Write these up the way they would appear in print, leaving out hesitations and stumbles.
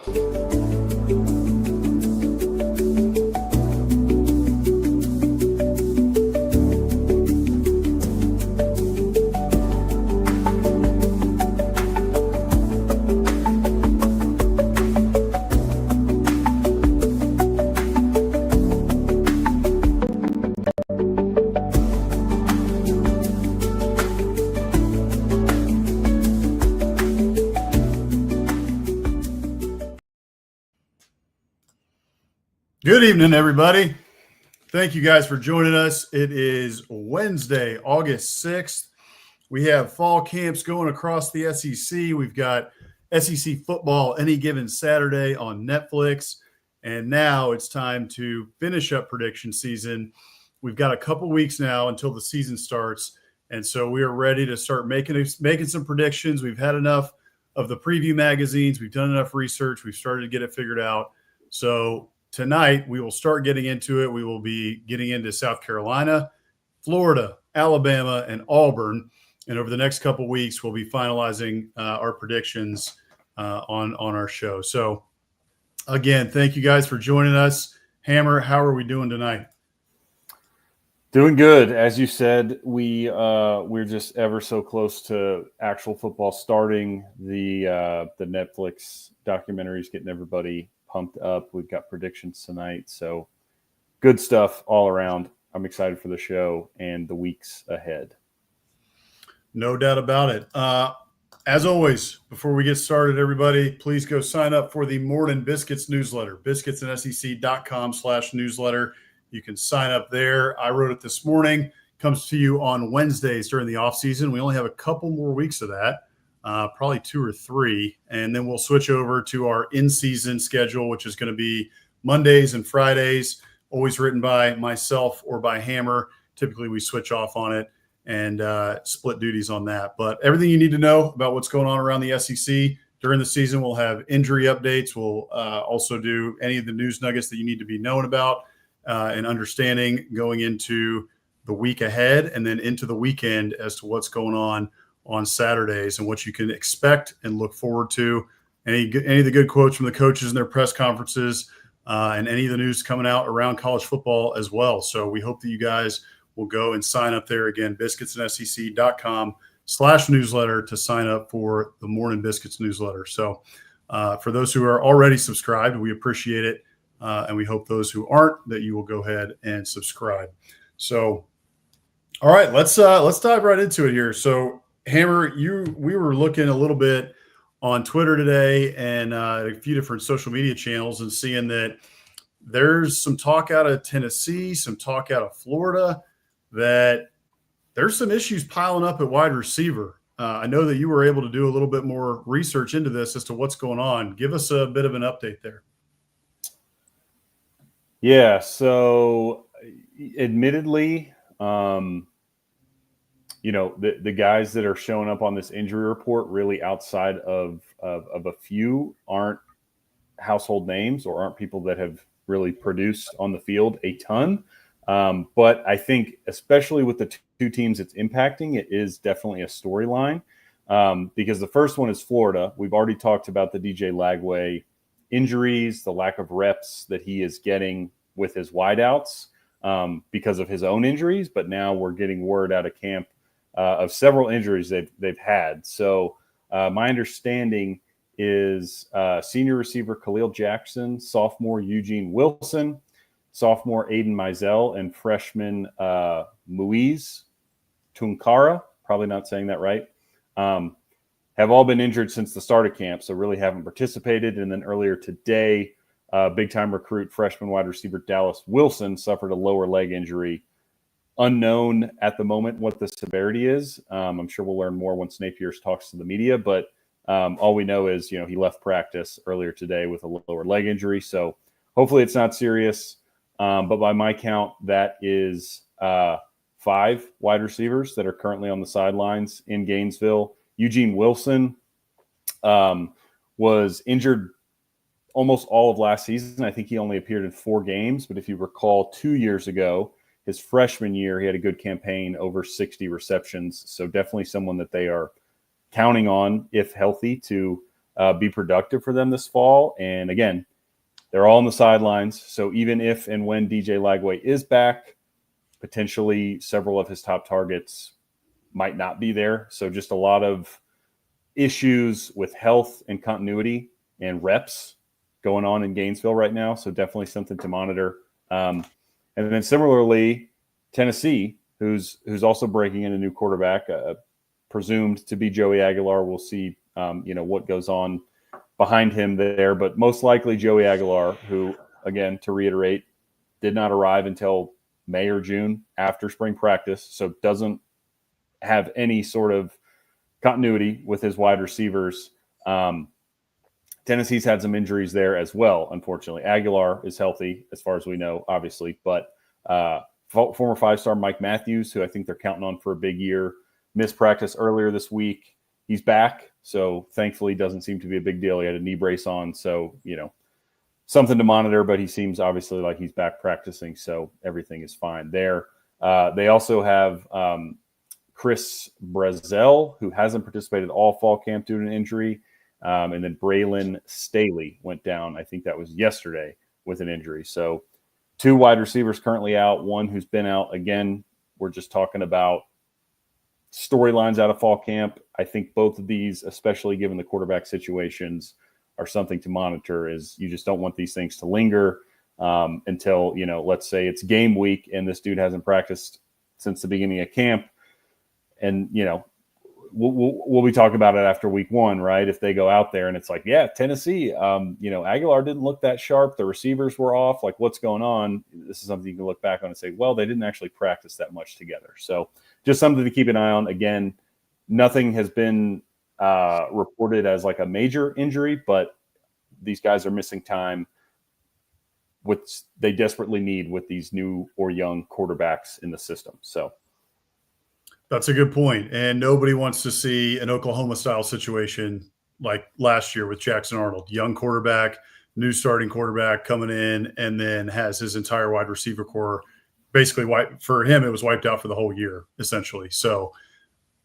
Good evening, everybody. Thank you guys for joining us. It is Wednesday, August 6th. We have fall camps going across the SEC. We've got SEC football any given Saturday on Netflix. And now it's time to finish up prediction season. We've got a couple weeks now until the season starts. And so we are ready to start making some predictions. We've had enough of the preview magazines. We've done enough research. We've started to get it figured out. So tonight, we will start getting into it. We will be getting into South Carolina, Florida, Alabama, and Auburn. And over the next couple weeks, we'll be finalizing our predictions on our show. So, again, thank you guys for joining us. Hammer, how are we doing tonight? Doing good. As you said, we're just ever so close to actual football starting. The Netflix documentaries getting everybody pumped up. We've got predictions tonight, so good stuff all around. I'm excited for the show and the weeks ahead. No doubt about it. As always, before we get started, everybody, please go sign up for the Morning Biscuits newsletter, biscuitsandsec.com/newsletter. You can sign up there. I wrote it this morning. Comes to you on Wednesdays during the off season. We only have a couple more weeks of that. Probably 2 or 3, and then we'll switch over to our in-season schedule, which is going to be Mondays and Fridays, always written by myself or by Hammer. Typically, we switch off on it and split duties on that. But everything you need to know about what's going on around the SEC during the season, we'll have injury updates. We'll also do any of the news nuggets that you need to be known about and understanding going into the week ahead and then into the weekend as to what's going on Saturdays and what you can expect and look forward to. Any of the good quotes from the coaches in their press conferences and any of the news coming out around college football as well. So we hope that you guys will go and sign up there again, biscuitsandsec.com/newsletter to sign up for the Morning Biscuits newsletter. So for those who are already subscribed, we appreciate it. And we hope those who aren't that you will go ahead and subscribe. So, all right, let's dive right into it here. So, Hammer, we were looking a little bit on Twitter today and a few different social media channels and seeing that there's some talk out of Tennessee, some talk out of Florida, that there's some issues piling up at wide receiver. I know that you were able to do a little bit more research into this as to what's going on. Give us a bit of an update there. Yeah, so admittedly, the guys that are showing up on this injury report really outside of a few aren't household names or aren't people that have really produced on the field a ton. But I think especially with the two teams it's impacting, it is definitely a storyline because the first one is Florida. We've already talked about the DJ Lagway injuries, the lack of reps that he is getting with his wideouts because of his own injuries. But now we're getting word out of camp of several injuries they've had. So my understanding is senior receiver Khalil Jackson, sophomore Eugene Wilson, sophomore Aiden Mizell, and freshman Muiz Tunkara, probably not saying that right, have all been injured since the start of camp, so really haven't participated. And then earlier today, big-time recruit freshman wide receiver Dallas Wilson suffered a lower leg injury. Unknown at the moment what the severity is. I'm sure we'll learn more once Napier talks to the media, but all we know is, he left practice earlier today with a lower leg injury. So hopefully it's not serious. But by my count, that is 5 wide receivers that are currently on the sidelines in Gainesville. Eugene Wilson was injured almost all of last season. I think he only appeared in 4 games. But if you recall, 2 years ago, his freshman year, he had a good campaign, over 60 receptions. So definitely someone that they are counting on, if healthy, to be productive for them this fall. And again, they're all on the sidelines. So even if and when DJ Lagway is back, potentially several of his top targets might not be there. So just a lot of issues with health and continuity and reps going on in Gainesville right now. So definitely something to monitor. And then similarly, Tennessee, who's also breaking in a new quarterback, presumed to be Joey Aguilar. We'll see, what goes on behind him there, but most likely Joey Aguilar, who, again, to reiterate, did not arrive until May or June after spring practice, so doesn't have any sort of continuity with his wide receivers. Tennessee's had some injuries there as well, unfortunately. Aguilar is healthy, as far as we know, obviously, but former five-star Mike Matthews, who I think they're counting on for a big year, missed practice earlier this week. He's back, so thankfully doesn't seem to be a big deal. He had a knee brace on, so, something to monitor, but he seems obviously like he's back practicing, so everything is fine there. They also have Chris Brazel, who hasn't participated all fall camp due to an injury, and then Braylon Staley went down, I think that was yesterday, with an injury. So 2 wide receivers currently out, one who's been out. Again, we're just talking about storylines out of fall camp. I think both of these, especially given the quarterback situations, are something to monitor. Is you just don't want these things to linger until, let's say it's game week and this dude hasn't practiced since the beginning of camp. And, we'll be talking about it after week 1, right? If they go out there and it's like, yeah, Tennessee, Aguilar didn't look that sharp. The receivers were off. Like, what's going on? This is something you can look back on and say, well, they didn't actually practice that much together. So just something to keep an eye on. Again, nothing has been reported as like a major injury, but these guys are missing time, which they desperately need with these new or young quarterbacks in the system. So that's a good point. And nobody wants to see an Oklahoma-style situation like last year with Jackson Arnold, young quarterback, new starting quarterback coming in, and then has his entire wide receiver core basically wiped. For him, it was wiped out for the whole year, essentially. So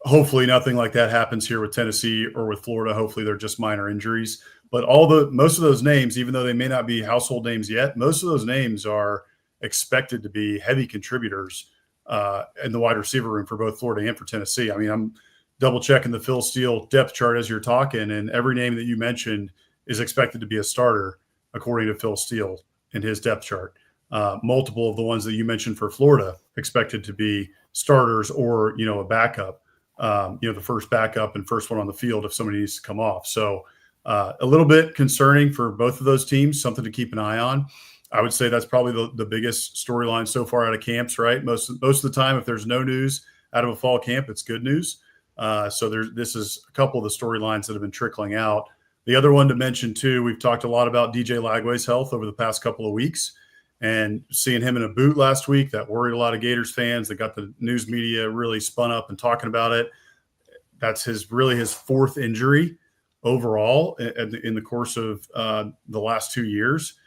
hopefully nothing like that happens here with Tennessee or with Florida. Hopefully they're just minor injuries. But most of those names, even though they may not be household names yet, most of those names are expected to be heavy contributors in the wide receiver room for both Florida and for Tennessee. I mean, I'm double checking the Phil Steele depth chart as you're talking, and every name that you mentioned is expected to be a starter according to Phil Steele in his depth chart. Multiple of the ones that you mentioned for Florida expected to be starters or, a backup, the first backup and first one on the field if somebody needs to come off. So a little bit concerning for both of those teams, something to keep an eye on. I would say that's probably the biggest storyline so far out of camps, right? Most of the time, if there's no news out of a fall camp, it's good news. So this is a couple of the storylines that have been trickling out. The other one to mention, too, we've talked a lot about DJ Lagway's health over the past couple of weeks, and seeing him in a boot last week, that worried a lot of Gators fans. That got the news media really spun up and talking about it. That's his 4th injury overall in the course of the last 2 years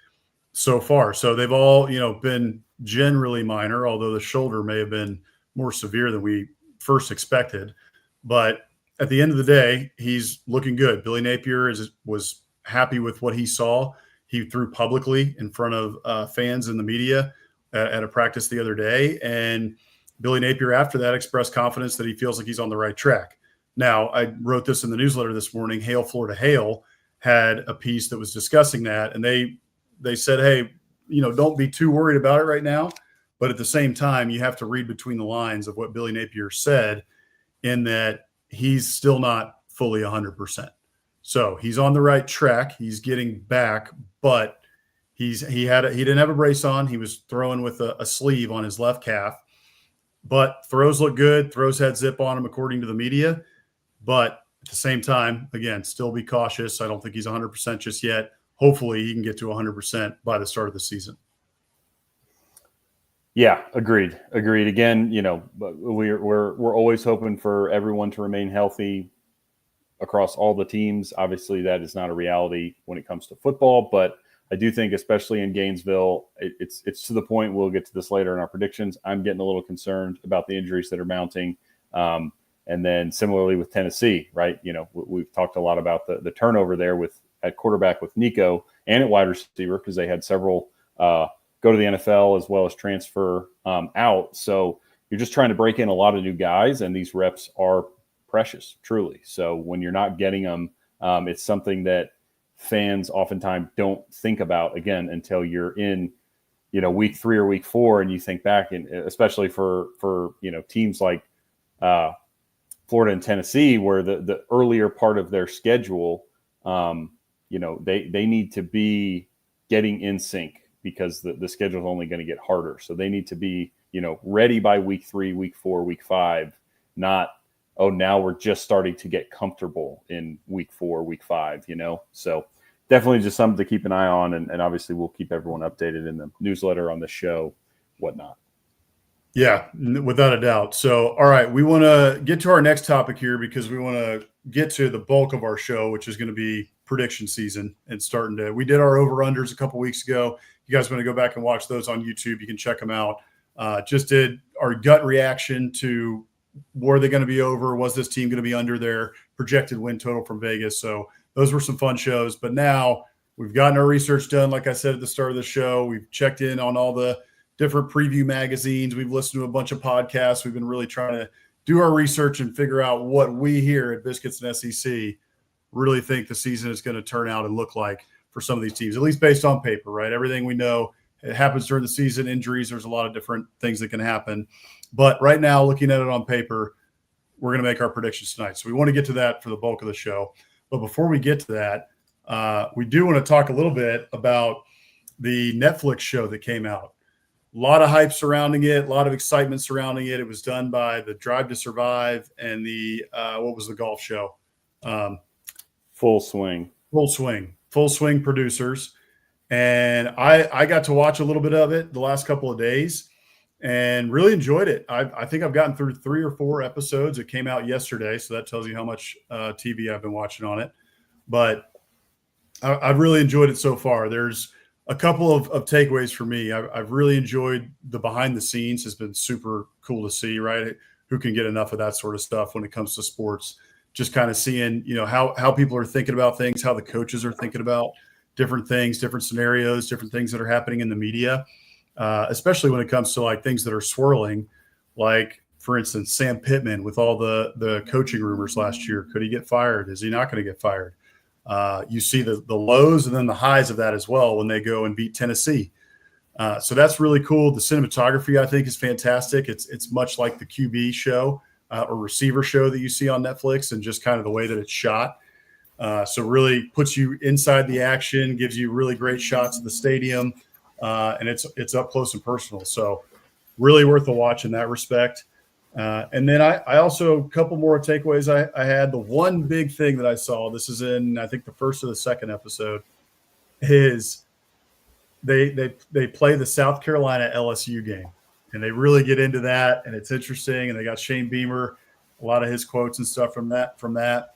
so far. So they've all, been generally minor, although the shoulder may have been more severe than we first expected. But at the end of the day, he's looking good. Billy Napier was happy with what he saw. He threw publicly in front of fans and the media at a practice the other day. And Billy Napier, after that, expressed confidence that he feels like he's on the right track. Now, I wrote this in the newsletter this morning. Hail Florida Hail had a piece that was discussing that. And they said, hey, don't be too worried about it right now. But at the same time, you have to read between the lines of what Billy Napier said, in that he's still not fully 100%. So he's on the right track. He's getting back, but he didn't have a brace on. He was throwing with a sleeve on his left calf. But throws look good. Throws had zip on him, according to the media. But at the same time, again, still be cautious. I don't think he's 100% just yet. Hopefully he can get to 100% by the start of the season. Yeah, agreed. Again, we're always hoping for everyone to remain healthy across all the teams. Obviously, that is not a reality when it comes to football, but I do think, especially in Gainesville, it's to the point, we'll get to this later in our predictions, I'm getting a little concerned about the injuries that are mounting. And then similarly with Tennessee, right? We've talked a lot about the turnover there at quarterback with Nico and at wide receiver, because they had several go to the NFL as well as transfer out. So you're just trying to break in a lot of new guys, and these reps are precious, truly. So when you're not getting them, it's something that fans oftentimes don't think about again until you're in, week 3 or week 4, and you think back, and especially for teams like Florida and Tennessee, where the earlier part of their schedule, they need to be getting in sync, because the schedule is only going to get harder. So they need to be, ready by week 3, week 4, week 5, not, now we're just starting to get comfortable in week 4, week 5, So definitely just something to keep an eye on. And obviously we'll keep everyone updated in the newsletter, on the show, whatnot. Yeah, without a doubt. So, all right, we want to get to our next topic here, because we want to get to the bulk of our show, which is going to be prediction season, and we did our over-unders a couple weeks ago. You guys want to go back and watch those on YouTube, you can check them out. Just did our gut reaction to, were they going to be over? Was this team going to be under their projected win total from Vegas? So those were some fun shows. But now we've gotten our research done. Like I said at the start of the show, we've checked in on all the different preview magazines. We've listened to a bunch of podcasts. We've been really trying to do our research and figure out what we here at Biscuits and SEC really think the season is going to turn out and look like for some of these teams, at least based on paper, right? Everything we know, it happens during the season, injuries, there's a lot of different things that can happen. But right now, looking at it on paper, we're going to make our predictions tonight. So we want to get to that for the bulk of the show. But before we get to that, we do want to talk a little bit about the Netflix show that came out. A lot of hype surrounding it, a lot of excitement surrounding it. It was done by the Drive to Survive and the what was the golf show? Full Swing producers. And I got to watch a little bit of it the last couple of days and really enjoyed it. I think I've gotten through 3 or 4 episodes. It came out yesterday, so that tells you how much TV I've been watching on it. But I've really enjoyed it so far. There's a couple of takeaways for me. I've really enjoyed the behind the scenes. Has been super cool to see, right? Who can get enough of that sort of stuff when it comes to sports? Just kind of seeing, how people are thinking about things, how the coaches are thinking about different things, different scenarios, different things that are happening in the media, especially when it comes to like things that are swirling, like, for instance, Sam Pittman with all the coaching rumors last year. Could he get fired? Is he not going to get fired? You see the lows and then the highs of that as well when they go and beat Tennessee. So that's really cool. The cinematography, I think, is fantastic. It's much like the QB show or receiver show that you see on Netflix, and just kind of the way that it's shot. So really puts you inside the action, gives you really great shots of the stadium, and it's up close and personal. So really worth a watch in that respect. And then I also, a couple more takeaways I had. The one big thing that I saw, this is in, I think, the first or the second episode, is they play the South Carolina LSU game, and they really get into that, and it's interesting. And they got Shane Beamer, a lot of his quotes and stuff from that.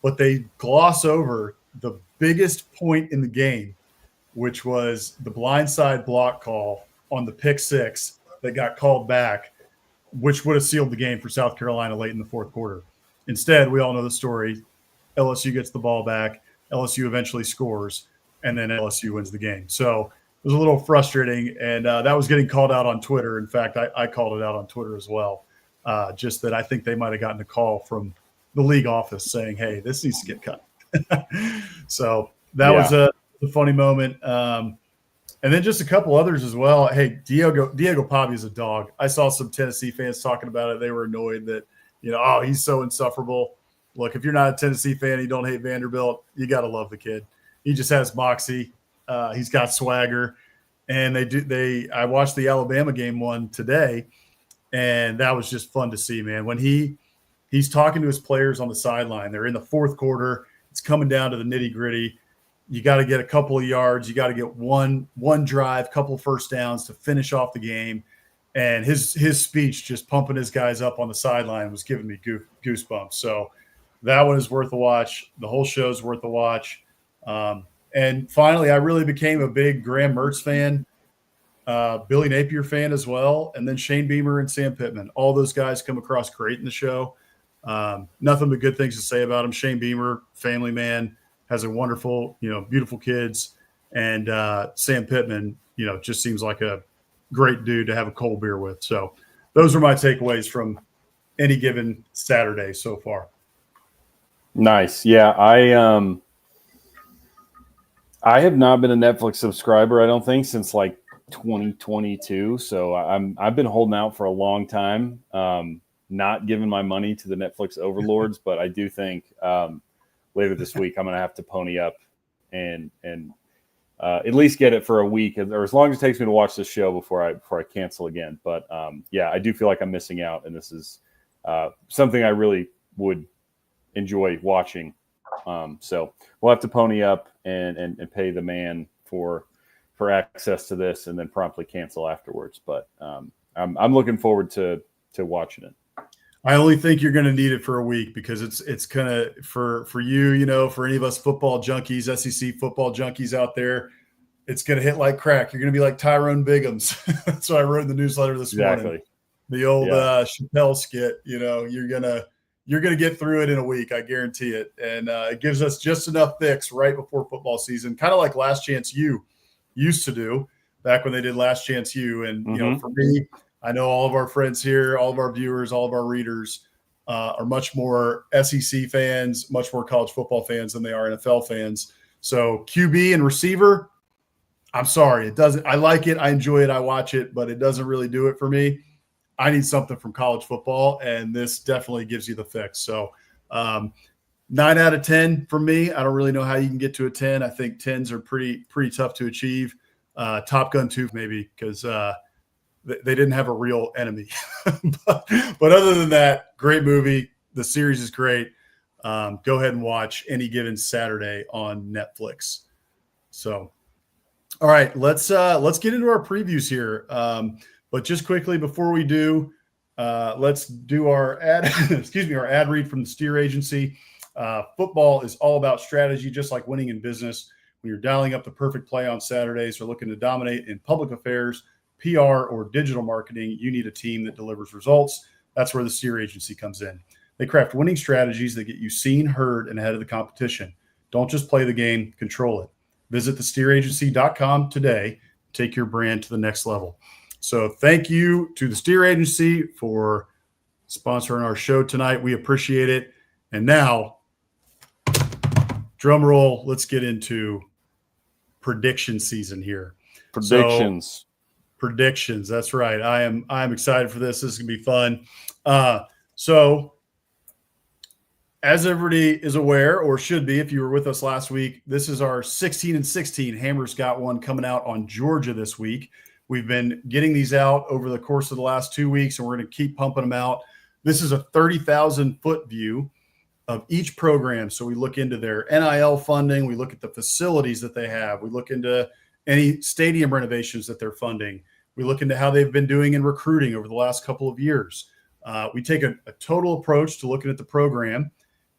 But they gloss over the biggest point in the game, which was the blindside block call on the pick six that got called back, which would have sealed the game for South Carolina late in the fourth quarter. Instead, we all know the story. LSU gets the ball back. LSU eventually scores, and then LSU wins the game. So it was a little frustrating, and that was getting called out on Twitter. In fact, I called it out on Twitter as well, just that I think they might have gotten a call from the league office saying, hey, this needs to get cut. So that was a funny moment. And then just a couple others as well. Hey, Diego Pavia is a dog. I saw some Tennessee fans talking about it. They were annoyed that, he's so insufferable. Look, if you're not a Tennessee fan and you don't hate Vanderbilt, you got to love the kid. He just has moxie. He's got swagger. And I watched the Alabama game one today, and that was just fun to see, man. When he's talking to his players on the sideline, they're in the fourth quarter. It's coming down to the nitty-gritty. You got to get a couple of yards. You got to get one drive, couple first downs to finish off the game. And his speech, just pumping his guys up on the sideline, was giving me goosebumps. So that one is worth a watch. The whole show is worth a watch. And finally, I really became a big Graham Mertz fan, Billy Napier fan as well, and then Shane Beamer and Sam Pittman. All those guys come across great in the show. Nothing but good things to say about him. Shane Beamer, family man, has a wonderful, beautiful kids. And Sam Pittman, just seems like a great dude to have a cold beer with. So those are my takeaways from any given Saturday so far. Nice. Yeah. I have not been a Netflix subscriber, I don't think, since like 2022. So I've been holding out for a long time, not giving my money to the Netflix overlords, but I do think later this week I'm going to have to pony up and at least get it for a week, or as long as it takes me to watch this show before I cancel again. But yeah, I do feel like I'm missing out, and this is something I really would enjoy watching. So we'll have to pony up and pay the man for access to this, and then promptly cancel afterwards. But I'm looking forward to watching it. I only think you're going to need it for a week, because it's kind of for you, for any of us football junkies, SEC football junkies out there, it's going to hit like crack. You're going to be like Tyrone Biggums. That's what I wrote in the newsletter this morning. The old Chappelle skit. You're gonna get through it in a week. I guarantee it. And it gives us just enough fix right before football season, kind of like Last Chance U used to do back when they did Last Chance U. And for me, I know all of our friends here, all of our viewers, all of our readers are much more SEC fans, much more college football fans than they are NFL fans. So QB and receiver, I'm sorry, it doesn't. I like it, I enjoy it, I watch it, but it doesn't really do it for me. I need something from college football, and this definitely gives you the fix. So 9 out of 10 for me. I don't really know how you can get to a 10. I think 10s are pretty tough to achieve. Top Gun 2 maybe, because they didn't have a real enemy. but other than that, great movie. The series is great. Go ahead and watch any given Saturday on Netflix. So, all right, let's get into our previews here. But just quickly before we do, let's do our ad. Our ad read from the Steer Agency. Football is all about strategy, just like winning in business. When you're dialing up the perfect play on Saturdays or looking to dominate in public affairs, PR, or digital marketing, you need a team that delivers results. That's where the Steer Agency comes in. They craft winning strategies that get you seen, heard, and ahead of the competition. Don't just play the game, control it. Visit thesteeragency.com today. Take your brand to the next level. So thank you to the Steer Agency for sponsoring our show tonight. We appreciate it. And now, drum roll, let's get into prediction season here. Predictions. That's right. I'm excited for this. This is going to be fun. So as everybody is aware, or should be if you were with us last week, this is our 16-16. Hammer's got one coming out on Georgia this week. We've been getting these out over the course of the last 2 weeks, and we're going to keep pumping them out. This is a 30,000-foot view of each program. So we look into their NIL funding. We look at the facilities that they have. We look into any stadium renovations that they're funding. We look into how they've been doing in recruiting over the last couple of years. We take a total approach to looking at the program,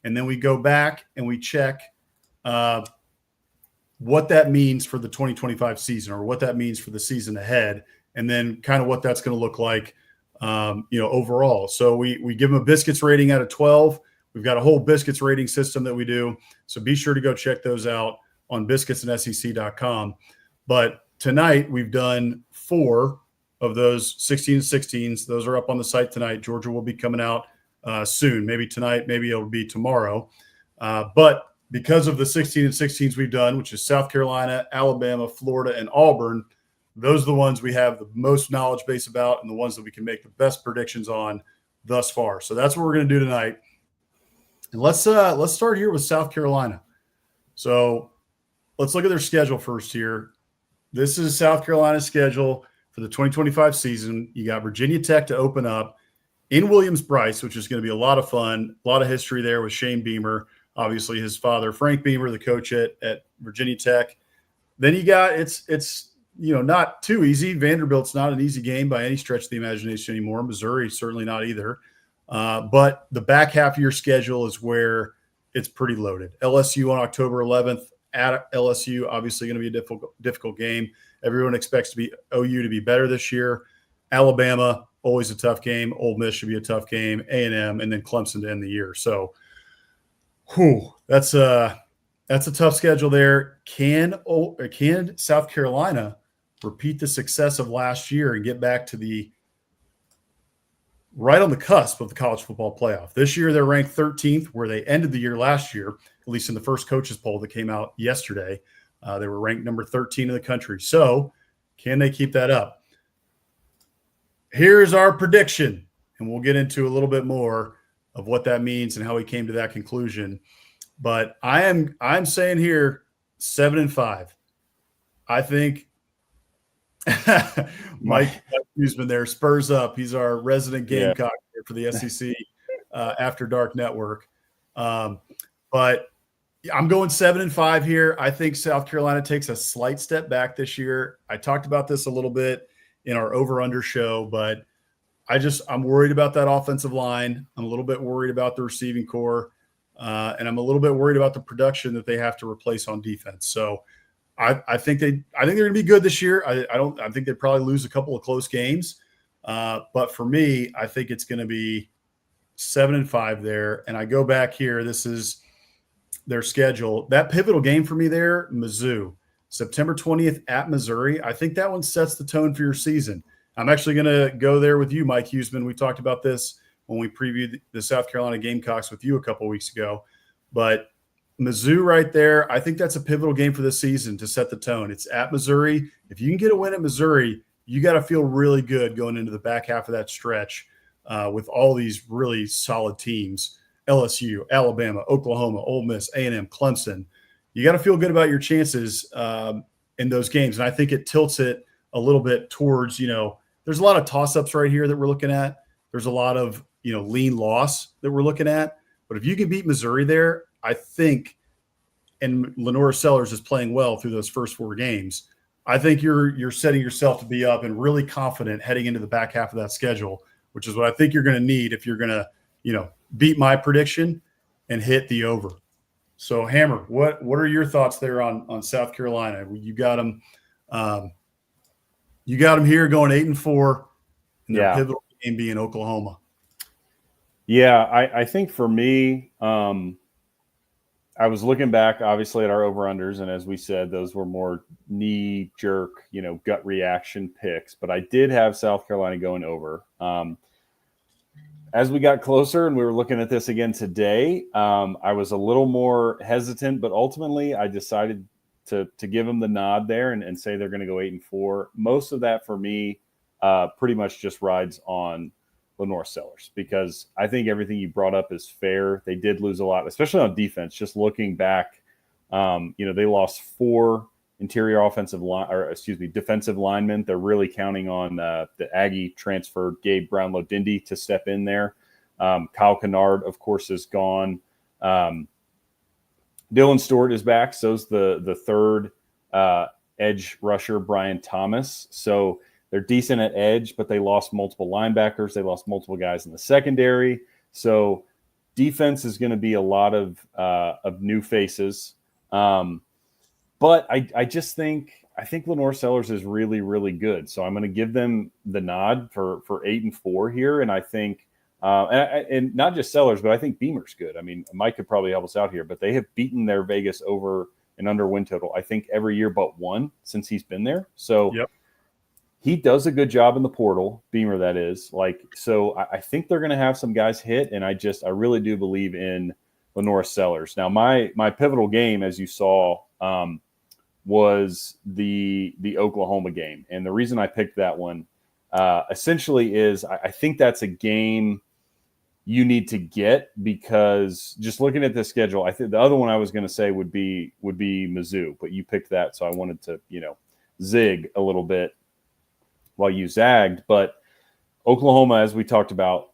and then we go back and we check what that means for the 2025 season, or what that means for the season ahead, and then kind of what that's going to look like, overall. So we give them a Biscuits rating out of 12. We've got a whole Biscuits rating system that we do. So be sure to go check those out on biscuitsandsec.com. But tonight we've done 4 of those 16-16s. Those are up on the site tonight. Georgia will be coming out soon, maybe tonight, maybe it'll be tomorrow. But because of the 16-16s we've done, which is South Carolina, Alabama, Florida, and Auburn, those are the ones we have the most knowledge base about, and the ones that we can make the best predictions on thus far. So that's what we're going to do tonight. And let's start here with South Carolina. So let's look at their schedule first here. This is South Carolina's schedule for the 2025 season. You got Virginia Tech to open up in Williams-Brice, which is going to be a lot of fun, a lot of history there with Shane Beamer, obviously his father, Frank Beamer, the coach at Virginia Tech. Then you got it's not too easy. Vanderbilt's not an easy game by any stretch of the imagination anymore. Missouri certainly not either. But the back half of your schedule is where it's pretty loaded. LSU on October 11th at LSU, obviously going to be a difficult game. Everyone expects OU to be better this year. Alabama, always a tough game. Ole Miss should be a tough game. A&M, and then Clemson to end the year. So, that's a tough schedule there. Can South Carolina repeat the success of last year and get back to the right on the cusp of the college football playoff? This year, they're ranked 13th, where they ended the year last year, at least in the first coaches poll that came out yesterday. They were ranked number 13 in the country. So can they keep that up? Here's our prediction, and we'll get into a little bit more of what that means and how we came to that conclusion. But I'm saying here 7-5. I think Mike Huseman there, Spurs up. He's our resident Gamecock here for the SEC After Dark Network. But I'm going 7-5 here. I think South Carolina takes a slight step back this year. I talked about this a little bit in our over-under show, but I'm worried about that offensive line. I'm a little bit worried about the receiving core, and I'm a little bit worried about the production that they have to replace on defense. So I think they're going to be good this year. I think they probably lose a couple of close games, but for me, I think it's going to be 7-5 there. And I go back here. This is their schedule. That pivotal game for me there, Mizzou, September 20th at Missouri. I think that one sets the tone for your season. I'm actually going to go there with you, Mike Huseman. We talked about this when we previewed the South Carolina Gamecocks with you a couple of weeks ago. But Mizzou right there, I think that's a pivotal game for this season to set the tone. It's at Missouri. If you can get a win at Missouri, you got to feel really good going into the back half of that stretch with all these really solid teams. LSU, Alabama, Oklahoma, Ole Miss, A&M, Clemson. You got to feel good about your chances in those games. And I think it tilts it a little bit towards, there's a lot of toss-ups right here that we're looking at. There's a lot of, lean loss that we're looking at. But if you can beat Missouri there, I think, and Lenora Sellers is playing well through those first 4 games, I think you're setting yourself to be up and really confident heading into the back half of that schedule, which is what I think you're going to need if you're going to, beat my prediction and hit the over. So, Hammer, what are your thoughts there on South Carolina? You got them. You got them here going 8-4, and their pivotal game being Oklahoma. Yeah, I think for me, I was looking back, obviously, at our over-unders, and as we said, those were more knee-jerk, gut reaction picks. But I did have South Carolina going over. As we got closer and we were looking at this again today, I was a little more hesitant, but ultimately I decided to give them the nod there and say they're going to go 8-4. Most of that for me pretty much just rides on Lenore Sellers, because I think everything you brought up is fair. They did lose a lot, especially on defense. Just looking back, they lost 4 defensive linemen. They're really counting on the Aggie transfer Gabe Brownlow-Dindy to step in there. Kyle Kennard, of course, is gone. Dylan Stewart is back. So's the third edge rusher, Brian Thomas. So they're decent at edge, but they lost multiple linebackers. They lost multiple guys in the secondary. So defense is going to be a lot of new faces. But I think Lenore Sellers is really, really good. So I'm going to give them the nod for 8-4 here. And I think, and not just Sellers, but I think Beamer's good. I mean, Mike could probably help us out here, but they have beaten their Vegas over and under win total, I think, every year but one since he's been there. So he does a good job in the portal, Beamer, that is. So I think they're going to have some guys hit, and I really do believe in Lenore Sellers. Now, my pivotal game, as you saw, was the Oklahoma game. And the reason I picked that one essentially is I think that's a game you need to get, because just looking at the schedule, I think the other one I was going to say would be Mizzou, but you picked that. So I wanted to, zig a little bit while you zagged. But Oklahoma, as we talked about,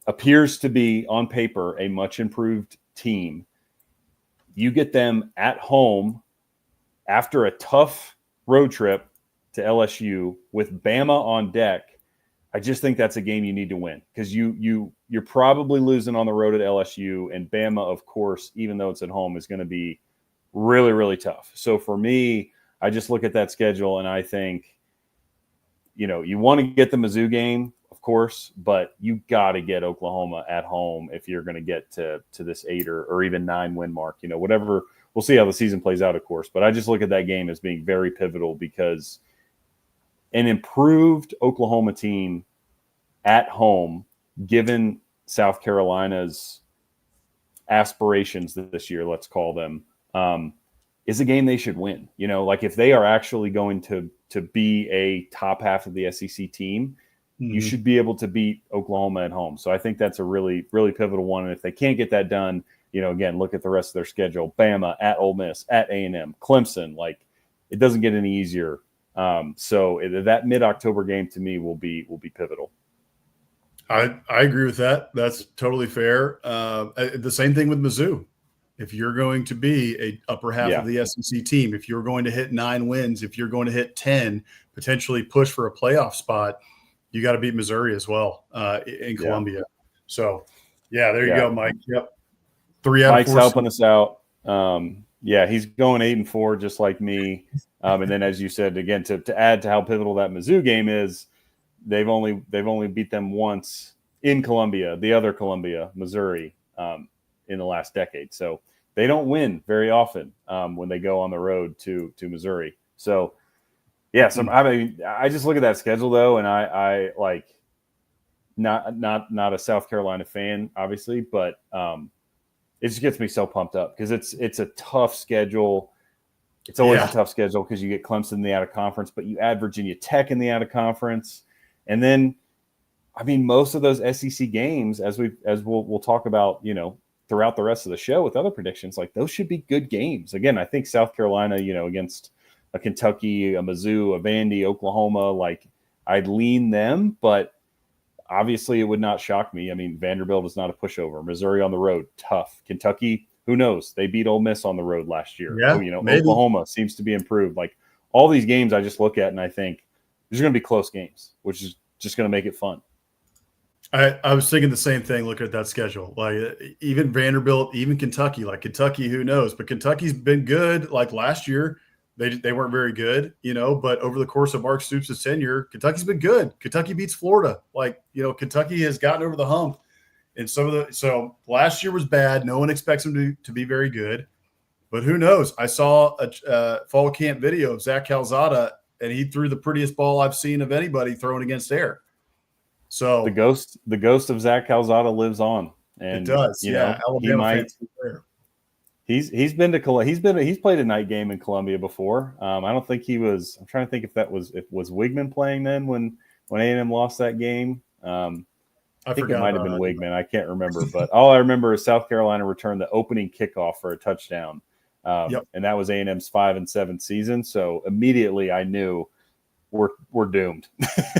appears to be on paper a much improved team. You get them at home after a tough road trip to LSU with Bama on deck. I just think that's a game you need to win, because you're probably losing on the road at LSU, and Bama, of course, even though it's at home, is going to be really, really tough. So for me, I just look at that schedule and I think you want to get the Mizzou game, of course, but you got to get Oklahoma at home if you're going to get to this 8 or even 9 win mark. Whatever. We'll see how the season plays out, of course. But I just look at that game as being very pivotal because an improved Oklahoma team at home, given South Carolina's aspirations this year, let's call them, is a game they should win. Like if they are actually going to be a top half of the SEC team, you should be able to beat Oklahoma at home. So I think that's a really, really pivotal one. And if they can't get that done, again, look at the rest of their schedule: Bama, at Ole Miss, at A&M, Clemson. Like it doesn't get any easier. So that mid-October game to me will be pivotal. I agree with that. That's totally fair. The same thing with Mizzou. If you're going to be a upper half of the SEC team, if you're going to hit 9 wins, if you're going to hit 10, potentially push for a playoff spot, you got to beat Missouri as well in Columbia. So, there you go, Mike. Yep. 3 out of 4. Mike's helping us out. He's going 8-4 just like me. And then, as you said, again, to add to how pivotal that Mizzou game is, they've only beat them once in Columbia, the other Columbia, Missouri, in the last decade. So they don't win very often when they go on the road to Missouri. So I just look at that schedule though, and I like not a South Carolina fan, obviously, but it just gets me so pumped up because it's a tough schedule. It's always a tough schedule because you get Clemson in the out of conference, but you add Virginia Tech in the out of conference. And then, most of those SEC games, as we'll talk about, throughout the rest of the show with other predictions, like those should be good games. Again, I think South Carolina, against a Kentucky, a Mizzou, a Vandy, Oklahoma, like I'd lean them, but obviously it would not shock me. Vanderbilt is not a pushover. Missouri on the road, tough. Kentucky, who knows? They beat Ole Miss on the road last year. Maybe. Oklahoma seems to be improved. Like all these games I just look at and I think there's going to be close games, which is just going to make it fun. I was thinking the same thing looking at that schedule. Like even Vanderbilt, even Kentucky, who knows? But Kentucky's been good. Like last year, they weren't very good, but over the course of Mark Stoops' tenure, Kentucky's been good. Kentucky beats Florida. Kentucky has gotten over the hump. And so last year was bad. No one expects them to be very good. But who knows? I saw a fall camp video of Zach Calzada, and he threw the prettiest ball I've seen of anybody thrown against air. So the ghost of Zach Calzada lives on, and it does. Alabama he's played a night game in Columbia before. I don't think he was. I'm trying to think if was Wigman playing then when A&M lost that game. I think it might have been Wigman. I can't remember, but all I remember is South Carolina returned the opening kickoff for a touchdown, and that was A&M's 5-7 season. So immediately I knew. We're doomed.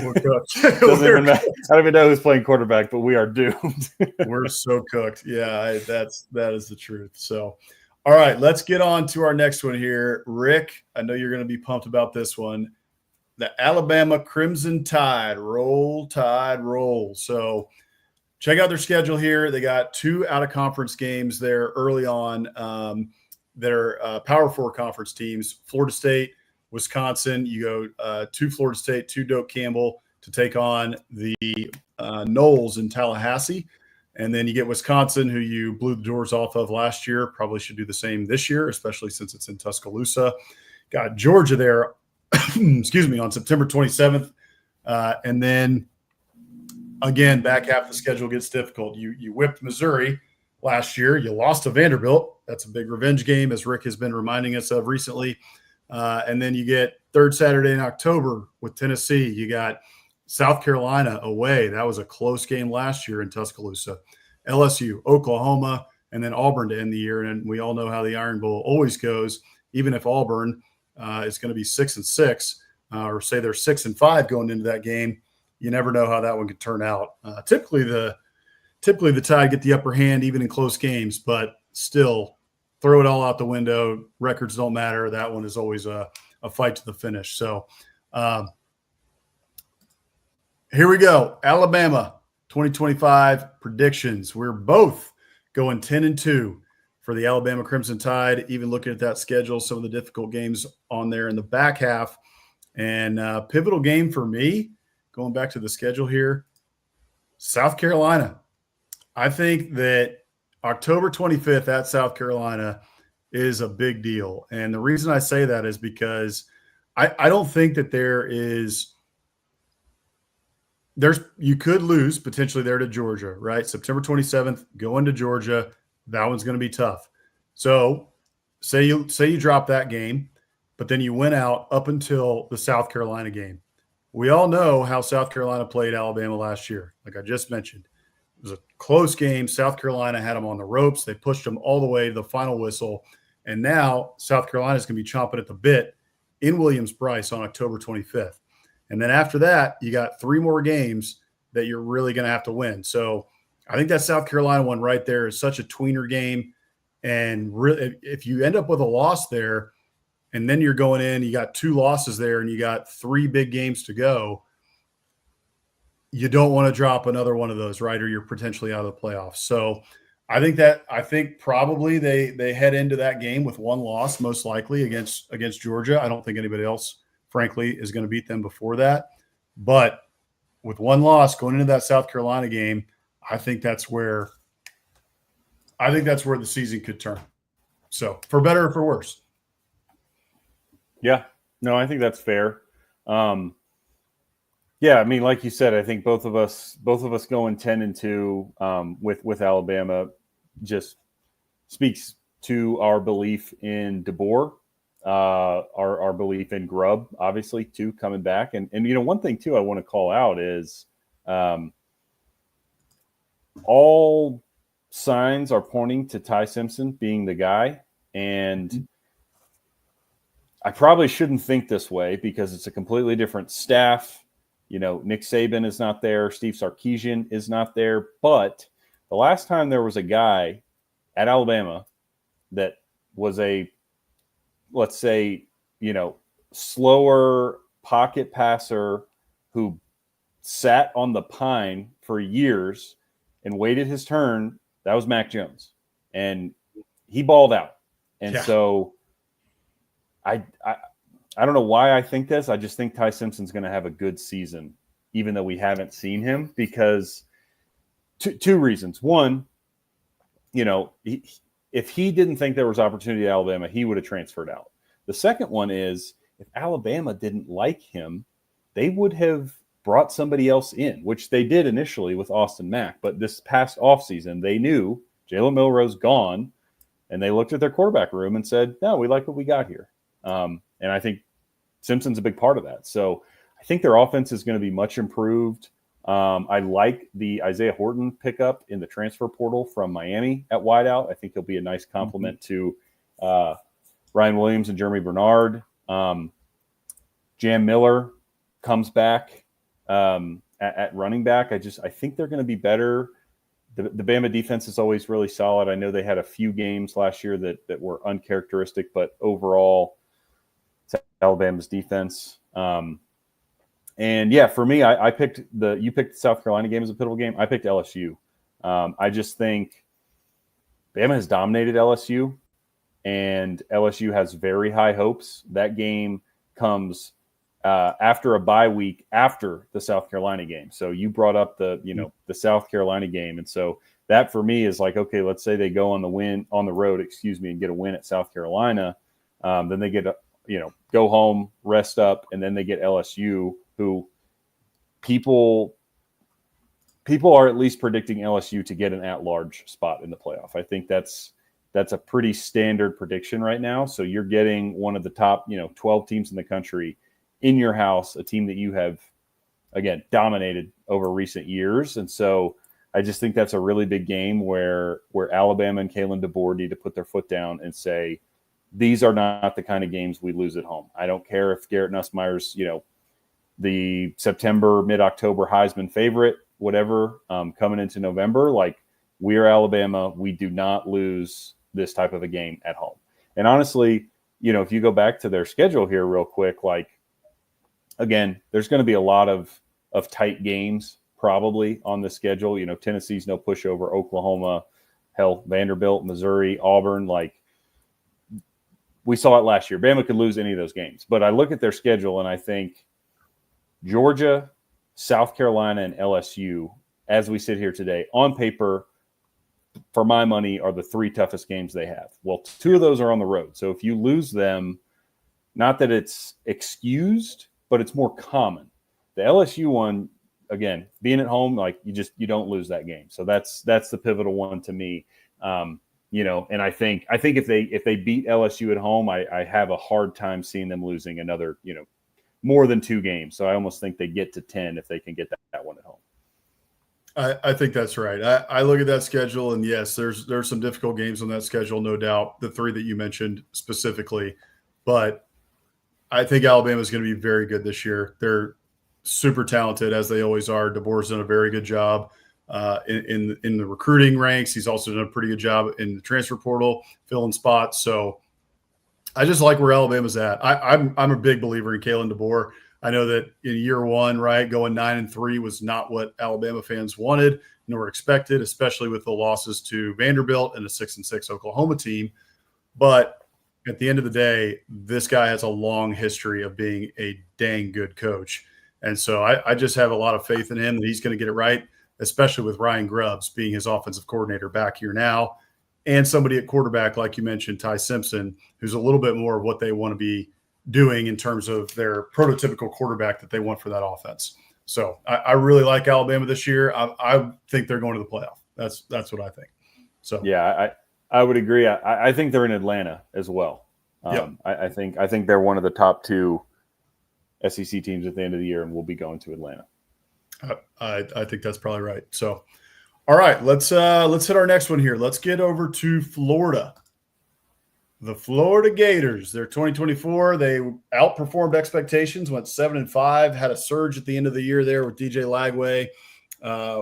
We're cooked. I don't even know who's playing quarterback, but we are doomed. We're so cooked. Yeah, that is the truth. So, all right, let's get on to our next one here. Rick, I know you're going to be pumped about this one. The Alabama Crimson Tide. Roll, Tide, roll. So check out their schedule here. They got 2 out-of-conference games there early on. Their Power 4 conference teams, Florida State, Wisconsin. You go to Florida State, to Doak Campbell to take on the Noles in Tallahassee. And then you get Wisconsin, who you blew the doors off of last year. Probably should do the same this year, especially since it's in Tuscaloosa. Got Georgia there, on September 27th. And then, again, back half of the schedule gets difficult. You whipped Missouri last year. You lost to Vanderbilt. That's a big revenge game, as Rick has been reminding us of recently. And then you get third Saturday in October with Tennessee. You got South Carolina away. That was a close game last year in Tuscaloosa. LSU, Oklahoma, and then Auburn to end the year. And we all know how the Iron Bowl always goes. Even if Auburn is going to be 6-6, or say they're 6-5 going into that game, you never know how that one could turn out. Typically the Tide get the upper hand even in close games, but still – throw it all out the window. Records don't matter. That one is always a fight to the finish. So here we go. Alabama 2025 predictions. We're both going 10-2 for the Alabama Crimson Tide. Even looking at that schedule, some of the difficult games on there in the back half. And pivotal game for me, going back to the schedule here, South Carolina. I think that October 25th at South Carolina is a big deal. And the reason I say that is because I don't think that you could lose potentially there to Georgia, right? September 27th, going to Georgia, that one's going to be tough. So say you drop that game, but then you went out up until the South Carolina game. We all know how South Carolina played Alabama last year. Like I just mentioned, it was a close game. South Carolina had them on the ropes. They pushed them all the way to the final whistle. And now South Carolina is going to be chomping at the bit in Williams-Brice on October 25th. And then after that, you got 3 more games that you're really going to have to win. So I think that South Carolina one right there is such a tweener game. And really, if you end up with a loss there, and then you're going in, you got 2 losses there, and you got 3 big games to go, you don't want to drop another one of those, right? Or you're potentially out of the playoffs. So I think probably they head into that game with 1 loss, most likely against Georgia. I don't think anybody else, frankly, is going to beat them before that. But with 1 loss going into that South Carolina game, I think that's where the season could turn. So for better or for worse. Yeah, no, I think that's fair. Yeah, I mean, like you said, I think both of us going 10-2 with Alabama just speaks to our belief in DeBoer, our belief in Grubb, obviously, too, coming back. And one thing too I want to call out is all signs are pointing to Ty Simpson being the guy, and I probably shouldn't think this way because it's a completely different staff. Nick Saban is not there. Steve Sarkisian is not there. But the last time there was a guy at Alabama that was let's say, slower pocket passer who sat on the pine for years and waited his turn, that was Mac Jones. And he balled out. And so I don't know why I think this. I just think Ty Simpson's going to have a good season, even though we haven't seen him, because 2 reasons. One, if he didn't think there was opportunity at Alabama, he would have transferred out. The second one is if Alabama didn't like him, they would have brought somebody else in, which they did initially with Austin Mack. But this past offseason, they knew Jalen Milroe's gone, and they looked at their quarterback room and said, no, we like what we got here. And I think Simpson's a big part of that. So I think their offense is going to be much improved. I like the Isaiah Horton pickup in the transfer portal from Miami at wideout. I think he'll be a nice complement to Ryan Williams and Jeremy Bernard. Jam Miller comes back at running back. I think they're going to be better. The Bama defense is always really solid. I know they had a few games last year that were uncharacteristic, but overall, it's Alabama's defense. And yeah, for me, you picked the South Carolina game as a pivotal game. I picked LSU. I just think Bama has dominated LSU, and LSU has very high hopes. That game comes after a bye week after the South Carolina game. So you brought up the South Carolina game. And so that for me is like, okay, let's say they go on the road, and get a win at South Carolina. Then they get, go home, rest up, and then they get LSU, who people are at least predicting LSU to get an at-large spot in the playoff. I think that's a pretty standard prediction right now. So you're getting one of the top, 12 teams in the country in your house, a team that you have, again, dominated over recent years. And so I just think that's a really big game where Alabama and Kalen DeBoer need to put their foot down and say, these are not the kind of games we lose at home. I don't care if Garrett Nussmeier's, the September, mid-October Heisman favorite, whatever, coming into November. Like, we're Alabama. We do not lose this type of a game at home. And honestly, if you go back to their schedule here real quick, like, again, there's going to be a lot of tight games probably on the schedule. Tennessee's no pushover, Oklahoma, hell, Vanderbilt, Missouri, Auburn. Like, we saw it last year. Bama could lose any of those games. But I look at their schedule and I think Georgia, South Carolina, and LSU, as we sit here today, on paper, for my money, are the 3 toughest games they have. Well, 2 of those are on the road. So if you lose them, not that it's excused, but it's more common. The LSU one, again, being at home, like you don't lose that game. So that's the pivotal one to me. And I think if they beat LSU at home, I have a hard time seeing them losing another, more than 2 games. So I almost think they get to 10 if they can get that one at home. I think that's right. I look at that schedule, and yes, there's some difficult games on that schedule, no doubt. The 3 that you mentioned specifically, but I think Alabama is going to be very good this year. They're super talented, as they always are. DeBoer's done a very good job in the recruiting ranks. He's also done a pretty good job in the transfer portal, filling spots. So I just like where Alabama's at. I'm a big believer in Kalen DeBoer. I know that in year 1, right, going 9-3 was not what Alabama fans wanted nor expected, especially with the losses to Vanderbilt and a 6-6 Oklahoma team. But at the end of the day, this guy has a long history of being a dang good coach. And so I just have a lot of faith in him that he's going to get it right, especially with Ryan Grubbs being his offensive coordinator back here now, and somebody at quarterback, like you mentioned, Ty Simpson, who's a little bit more of what they want to be doing in terms of their prototypical quarterback that they want for that offense. So I really like Alabama this year. I think they're going to the playoff. That's what I think. So yeah, I would agree. I think they're in Atlanta as well. I think they're one of the top 2 SEC teams at the end of the year, and we'll be going to Atlanta. I think that's probably right. So, all right, let's hit our next one here. Let's get over to Florida. The Florida Gators, they're 2024. They outperformed expectations, went 7-5, had a surge at the end of the year there with DJ Lagway,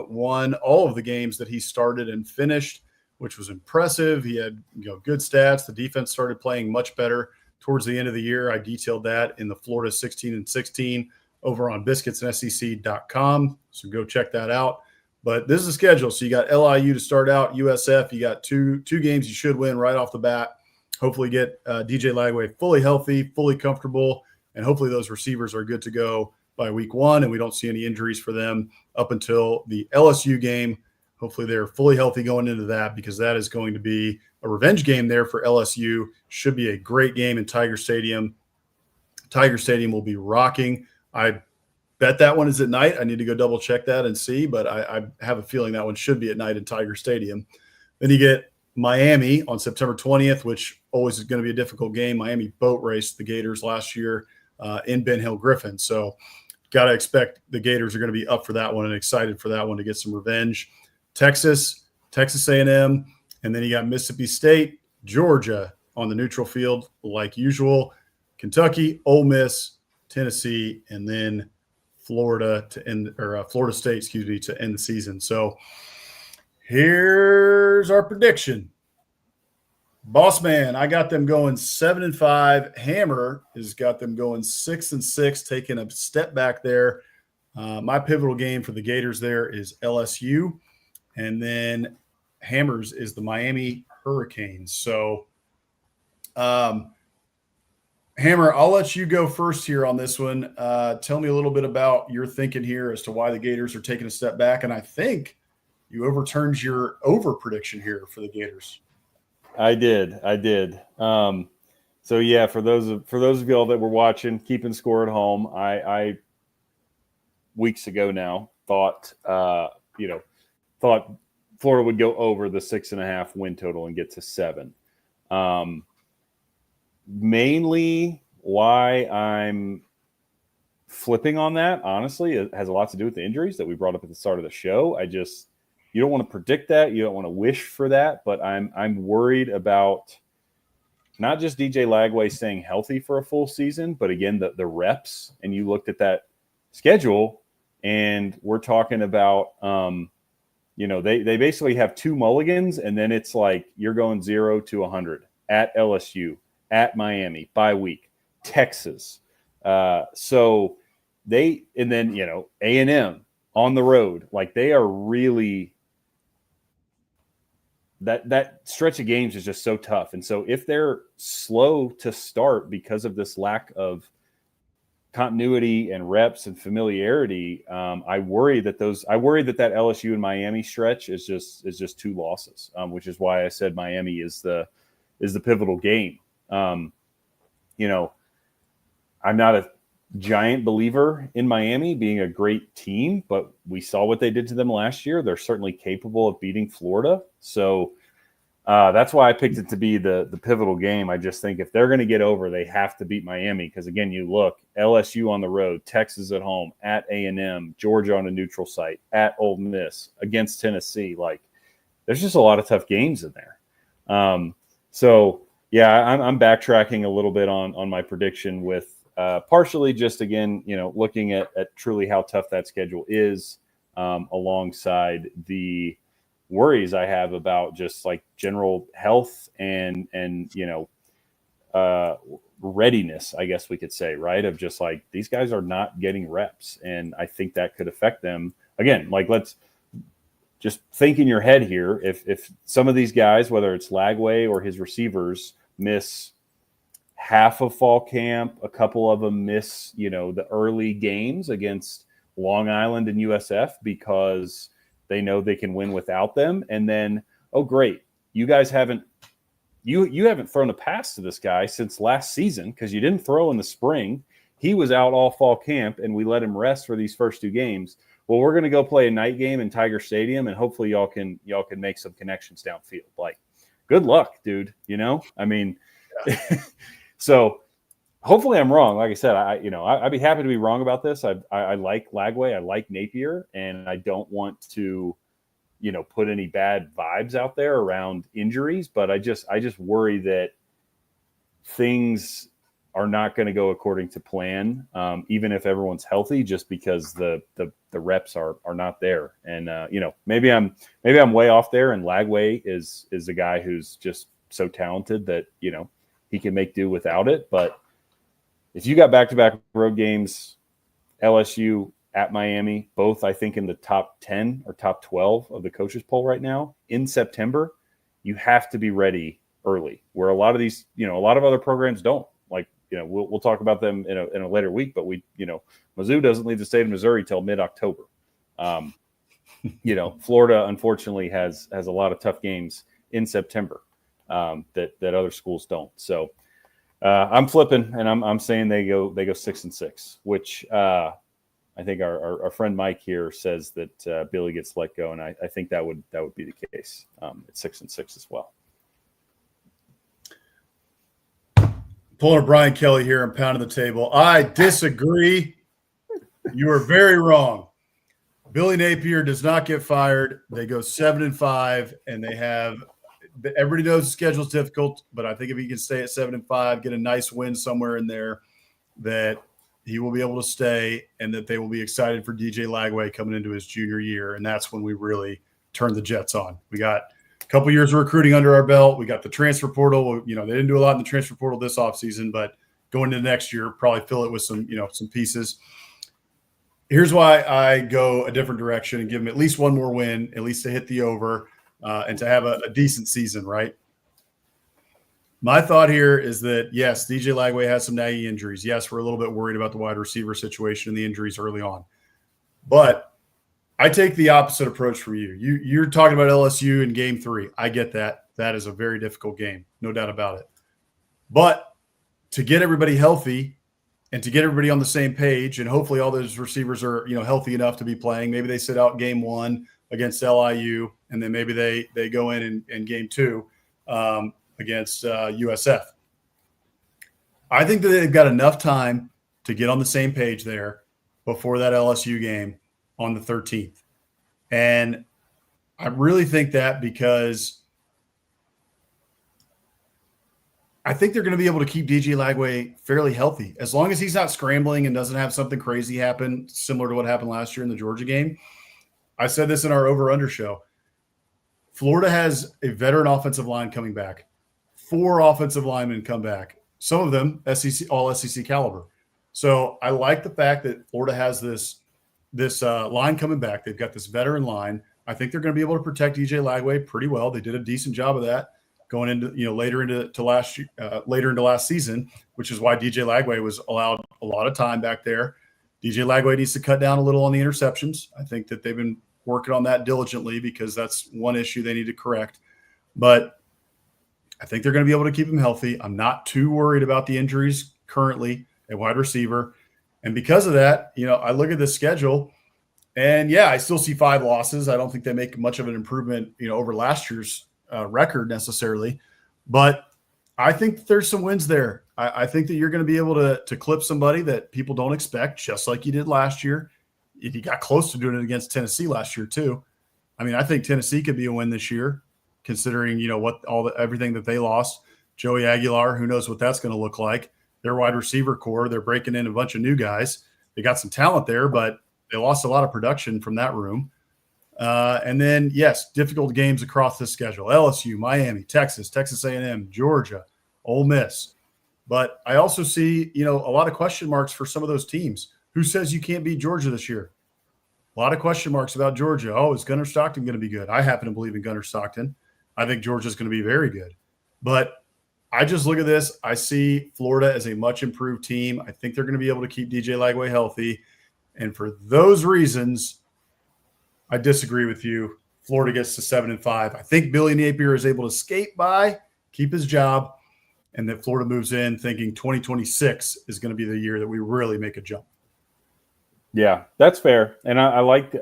won all of the games that he started and finished, which was impressive. He had good stats. The defense started playing much better towards the end of the year. I detailed that in the Florida 16-16 over on biscuitsandSEC.com. So go check that out. But this is the schedule. So you got LIU to start out, USF. You got two games you should win right off the bat. Hopefully get DJ Lagway fully healthy, fully comfortable, and hopefully those receivers are good to go by week 1 and we don't see any injuries for them up until the LSU game. Hopefully they're fully healthy going into that, because that is going to be a revenge game there for LSU. Should be a great game in Tiger Stadium. Tiger Stadium will be rocking. I bet that one is at night. I need to go double check that and see, but I have a feeling that one should be at night in Tiger Stadium. Then you get Miami on September 20th, which always is going to be a difficult game. Miami boat raced the Gators last year in Ben Hill Griffin. So got to expect the Gators are going to be up for that one and excited for that one to get some revenge. Texas A&M, and then you got Mississippi State, Georgia on the neutral field like usual, Kentucky, Ole Miss, Tennessee, and then Florida to end, or Florida State, to end the season. So here's our prediction. Boss man, I got them going 7-5. Hammer has got them going 6-6, taking a step back there. My pivotal game for the Gators there is LSU, and then Hammers is the Miami Hurricanes. So, Hammer, I'll let you go first here on this one. Tell me a little bit about your thinking here as to why the Gators are taking a step back, and I think you overturned your over prediction here for the Gators. I did. So yeah, for those of y'all that were watching, keeping score at home, I weeks ago now thought Florida would go over the 6.5 win total and get to 7. Mainly why I'm flipping on that, honestly, it has a lot to do with the injuries that we brought up at the start of the show. You don't want to predict that. You don't want to wish for that, but I'm worried about not just DJ Lagway staying healthy for a full season, but again, the reps. And you looked at that schedule, and we're talking about, they basically have 2 mulligans, and then it's like you're going 0 to 100 at LSU, at Miami, bye week, Texas. So and then A&M on the road, like they are really that stretch of games is just so tough. And so if they're slow to start because of this lack of continuity and reps and familiarity, I worry that that LSU and Miami stretch is just 2 losses, which is why I said Miami is the pivotal game. I'm not a giant believer in Miami being a great team, but we saw what they did to them last year. They're certainly capable of beating Florida. So that's why I picked it to be the pivotal game. I just think if they're going to get over, they have to beat Miami. Because again, you look, LSU on the road, Texas at home, at A&M, Georgia on a neutral site, at Ole Miss, against Tennessee. Like, there's just a lot of tough games in there. So yeah, I'm backtracking a little bit on my prediction with partially just, again, looking at truly how tough that schedule is, alongside the worries I have about just like general health and readiness, I guess we could say, right? Of just like, these guys are not getting reps. And I think that could affect them. Again, like, let's just think in your head here. If some of these guys, whether it's Lagway or his receivers, miss half of fall camp, a couple of them miss, the early games against Long Island and USF because they know they can win without them. And then, oh, great, you guys haven't thrown a pass to this guy since last season because you didn't throw in the spring. He was out all fall camp, and we let him rest for these first 2 games. Well, we're going to go play a night game in Tiger Stadium, and hopefully y'all can make some connections downfield. Like, good luck, dude. I mean, so hopefully I'm wrong. Like I said, I'd be happy to be wrong about this. I like Lagway, I like Napier, and I don't want to, put any bad vibes out there around injuries. But I just worry that things are not going to go according to plan, even if everyone's healthy, just because the reps are not there. And maybe I'm way off there, and Lagway is a guy who's just so talented that he can make do without it. But if you got back-to-back road games, LSU at Miami, both I think in the top 10 or top 12 of the coaches poll right now in September, you have to be ready early, where a lot of these, a lot of other programs don't. Like, we'll talk about them in a later week, but Mizzou doesn't leave the state of Missouri till mid-October. Florida unfortunately has a lot of tough games in September that other schools don't. So I'm flipping, and I'm saying they go 6-6, which I think our friend Mike here says that Billy gets let go, and I think that would be the case at 6-6 as well. Pulling a Brian Kelly here and pounding the table. I disagree. You are very wrong. Billy Napier does not get fired. They go 7-5, and they have – everybody knows the schedule's difficult, but I think if he can stay at 7-5, get a nice win somewhere in there, that he will be able to stay, and that they will be excited for DJ Lagway coming into his junior year, and that's when we really turn the Jets on. We got – couple years of recruiting under our belt. We got the transfer portal. They didn't do a lot in the transfer portal this offseason, but going into next year, probably fill it with some pieces. Here's why I go a different direction and give them at least one more win, at least to hit the over, and to have a decent season, right? My thought here is that, yes, DJ Lagway has some nagging injuries. Yes, we're a little bit worried about the wide receiver situation and the injuries early on. But I take the opposite approach from you. You're talking about LSU in game 3. I get that. That is a very difficult game, no doubt about it. But to get everybody healthy and to get everybody on the same page, and hopefully all those receivers are healthy enough to be playing. Maybe they sit out game 1 against LIU, and then maybe they go in game 2 against USF. I think that they've got enough time to get on the same page there before that LSU game on the 13th. And I really think that because I think they're going to be able to keep DJ Lagway fairly healthy. As long as he's not scrambling and doesn't have something crazy happen, similar to what happened last year in the Georgia game. I said this in our over-under show. Florida has a veteran offensive line coming back. 4 offensive linemen come back. Some of them all SEC caliber. So I like the fact that Florida has this line coming back. They've got this veteran line. I think they're going to be able to protect DJ Lagway pretty well. They did a decent job of that going into, later into last season, which is why DJ Lagway was allowed a lot of time back there. DJ Lagway needs to cut down a little on the interceptions. I think that they've been working on that diligently because that's one issue they need to correct. But I think they're going to be able to keep him healthy. I'm not too worried about the injuries currently at wide receiver. And because of that, I look at the schedule and I still see 5 losses. I don't think they make much of an improvement, over last year's record necessarily, but I think there's some wins there. I think that you're going to be able to clip somebody that people don't expect, just like you did last year. If you got close to doing it against Tennessee last year too. I mean, I think Tennessee could be a win this year, considering everything that they lost. Joey Aguilar, who knows what that's going to look like. Their wide receiver core, they're breaking in a bunch of new guys. They got some talent there, but they lost a lot of production from that room. And then, yes, difficult games across the schedule: LSU, Miami, Texas A&M, Georgia, Ole Miss. But I also see, a lot of question marks for some of those teams. Who says you can't beat Georgia this year? A lot of question marks about Georgia. Oh, is Gunnar Stockton going to be good? I happen to believe in Gunnar Stockton. I think Georgia's going to be very good. But I just look at this. I see Florida as a much improved team. I think they're going to be able to keep DJ Lagway healthy. And for those reasons, I disagree with you. Florida gets to 7-5. I think Billy Napier is able to skate by, keep his job, and that Florida moves in thinking 2026 is going to be the year that we really make a jump. Yeah, that's fair. And I like,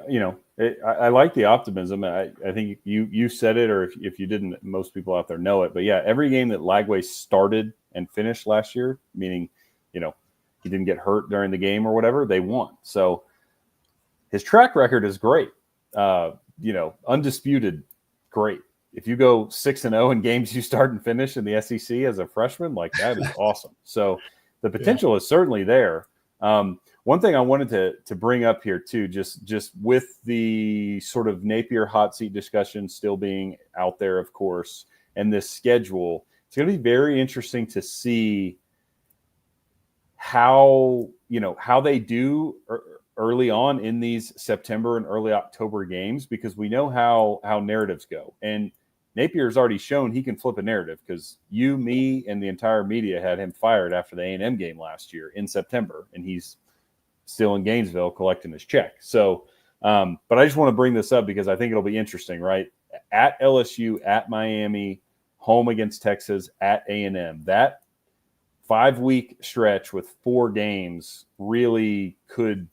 I like the optimism. I think you said it, or if you didn't, most people out there know it. But yeah, every game that Lagway started and finished last year, meaning, he didn't get hurt during the game or whatever, they won. So his track record is great. Undisputed, great. If you go 6-0 in games you start and finish in the SEC as a freshman, like that is awesome. So the potential is certainly there. One thing I wanted to bring up here too, just with the sort of Napier hot seat discussion still being out there, of course, and this schedule, it's going to be very interesting to see how they do early on in these September and early October games, because we know how narratives go. And Napier's already shown he can flip a narrative, because you, me, and the entire media had him fired after the A&M game last year in September, and he's still in Gainesville collecting his check. So, but I just want to bring this up because I think it'll be interesting, right? At LSU, at Miami, home against Texas, at A&M. That 5-week stretch with 4 games really could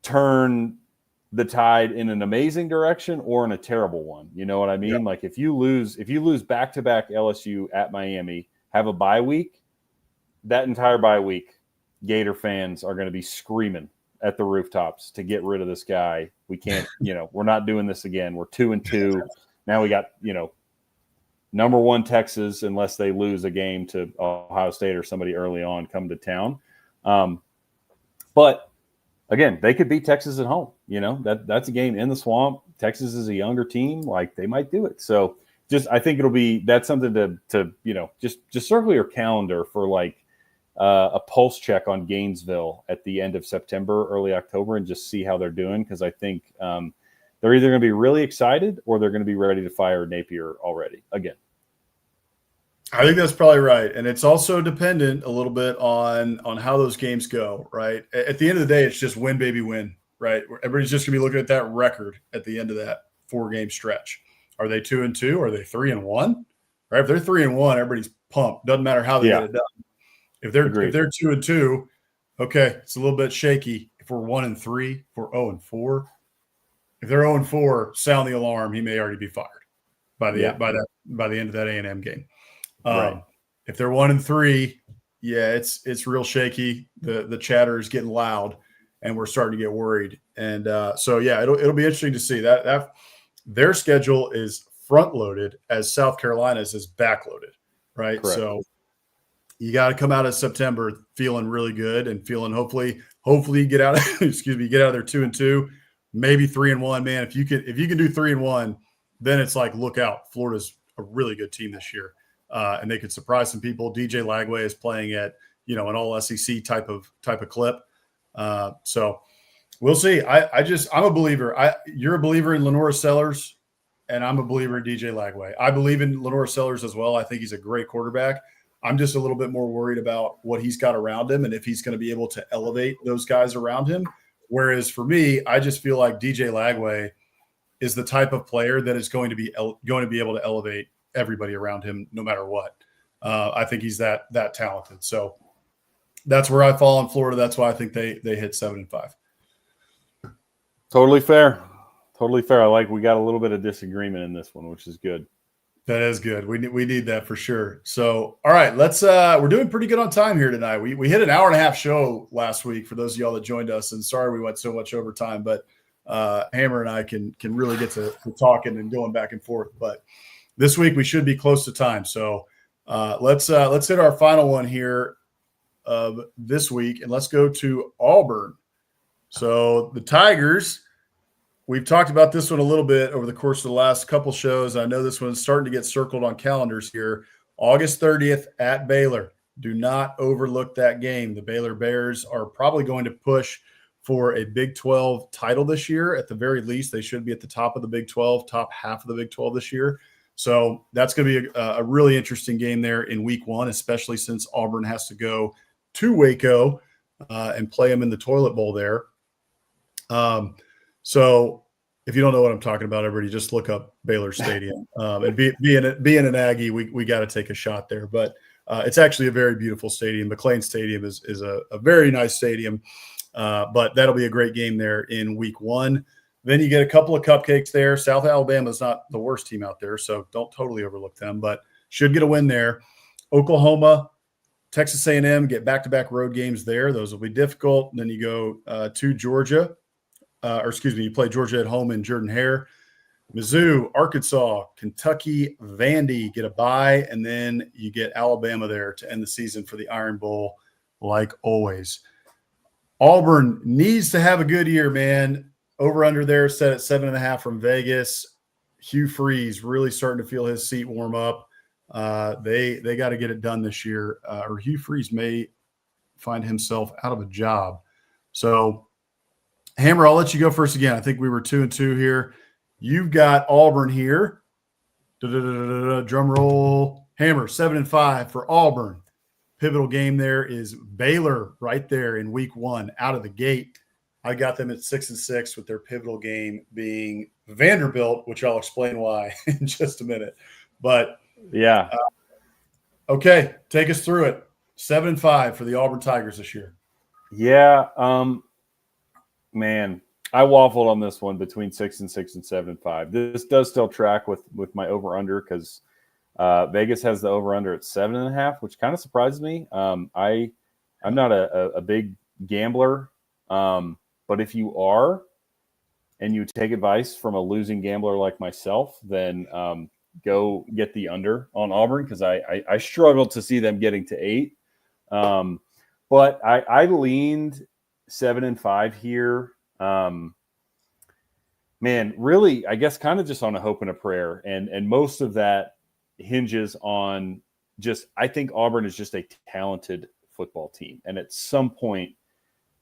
turn the tide in an amazing direction or in a terrible one. You know what I mean? Yep. Like if you lose back-to-back LSU at Miami, have a bye week, that entire bye week, Gator fans are going to be screaming at the rooftops to get rid of this guy. We can't, we're not doing this again. We're 2-2. Now we got, number 1 Texas, unless they lose a game to Ohio State or somebody early on, come to town. But again, they could beat Texas at home. That's a game in the swamp. Texas is a younger team. Like, they might do it. So I think that's something to just circle your calendar for, like, a pulse check on Gainesville at the end of September, early October, and just see how they're doing. Because I think they're either going to be really excited or they're going to be ready to fire Napier already again. I think that's probably right. And it's also dependent a little bit on how those games go, right? At the end of the day, it's just win, baby, win, right? Everybody's just going to be looking at that record at the end of that 4-game stretch. Are they 2-2? Are they 3-1? Right? If they're 3-1, everybody's pumped. Doesn't matter how they get it done. If they're 2-2, okay, it's a little bit shaky. If we're 1-3, if we're 0-4, if they're 0-4, sound the alarm. He may already be fired by the end of that A&M game. Right. If they're 1-3, it's real shaky. The chatter is getting loud, and we're starting to get worried. And it'll be interesting to see that their schedule is front loaded as South Carolina's is back loaded, right? Correct. So you got to come out of September feeling really good and feeling hopefully get out of there 2-2, maybe 3-1. Man, if you can do 3-1, then it's like, look out. Florida's a really good team this year. And they could surprise some people. DJ Lagway is playing at, an all SEC type of clip. So We'll see. I'm a believer. You're a believer in Lenora Sellers, and I'm a believer in DJ Lagway. I believe in Lenora Sellers as well. I think he's a great quarterback. I'm just a little bit more worried about what he's got around him and if he's going to be able to elevate those guys around him. Whereas for me, I just feel like DJ Lagway is the type of player that is going to be able to elevate everybody around him no matter what. I think he's that talented. So that's where I fall in Florida. That's why I think they hit 7-5. Totally fair. Totally fair. We got a little bit of disagreement in this one, which is good. That is good. We need that for sure. So, all right, let's we're doing pretty good on time here tonight. We hit an hour and a half show last week for those of y'all that joined us, and sorry we went so much overtime, but Hammer and I can really get to talking and going back and forth. But this week we should be close to time. So let's hit our final one here of this week, and let's go to Auburn. So the Tigers, we've talked about this one a little bit over the course of the last couple shows. I know this one's starting to get circled on calendars here. August 30th at Baylor. Do not overlook that game. The Baylor Bears are probably going to push for a Big 12 title this year. At the very least, they should be at the top of the Big 12, top half of the Big 12 this year. So that's going to be a really interesting game there in week one, especially since Auburn has to go to Waco and play them in the toilet bowl there. So if you don't know what I'm talking about, everybody just look up Baylor Stadium. And being an Aggie, we got to take a shot there. But it's actually a very beautiful stadium. McLean Stadium is a very nice stadium. But that'll be a great game there in week one. Then you get a couple of cupcakes there. South Alabama is not the worst team out there, so don't totally overlook them, but should get a win there. Oklahoma, Texas A&M get back-to-back road games there. Those will be difficult. And then you go to Georgia. You play Georgia at home in Jordan-Hare. Mizzou, Arkansas, Kentucky, Vandy get a bye, and then you get Alabama there to end the season for the Iron Bowl, like always. Auburn needs to have a good year, man. Over under there set at 7.5 from Vegas. Hugh Freeze really starting to feel his seat warm up. They got to get it done this year, or Hugh Freeze may find himself out of a job. So, Hammer, I'll let you go first again. I think we were 2-2 here. You've got Auburn here. Drum roll. Hammer, 7-5 for Auburn. Pivotal game there is Baylor right there in week one out of the gate. I got them at 6-6 with their pivotal game being Vanderbilt, which I'll explain why in just a minute. But yeah. Okay, take us through it. 7-5 for the Auburn Tigers this year. Yeah. Man, I waffled on this one between 6-6 and 7-5. This does still track with my over-under because Vegas has the over-under at 7.5, which kind of surprised me. I'm not a big gambler, but if you are and you take advice from a losing gambler like myself, then go get the under on Auburn because I struggled to see them getting to 8. But I leaned 7-5 here. Man, really, I guess kind of just on a hope and a prayer. And most of that hinges on I think Auburn is just a talented football team. And at some point,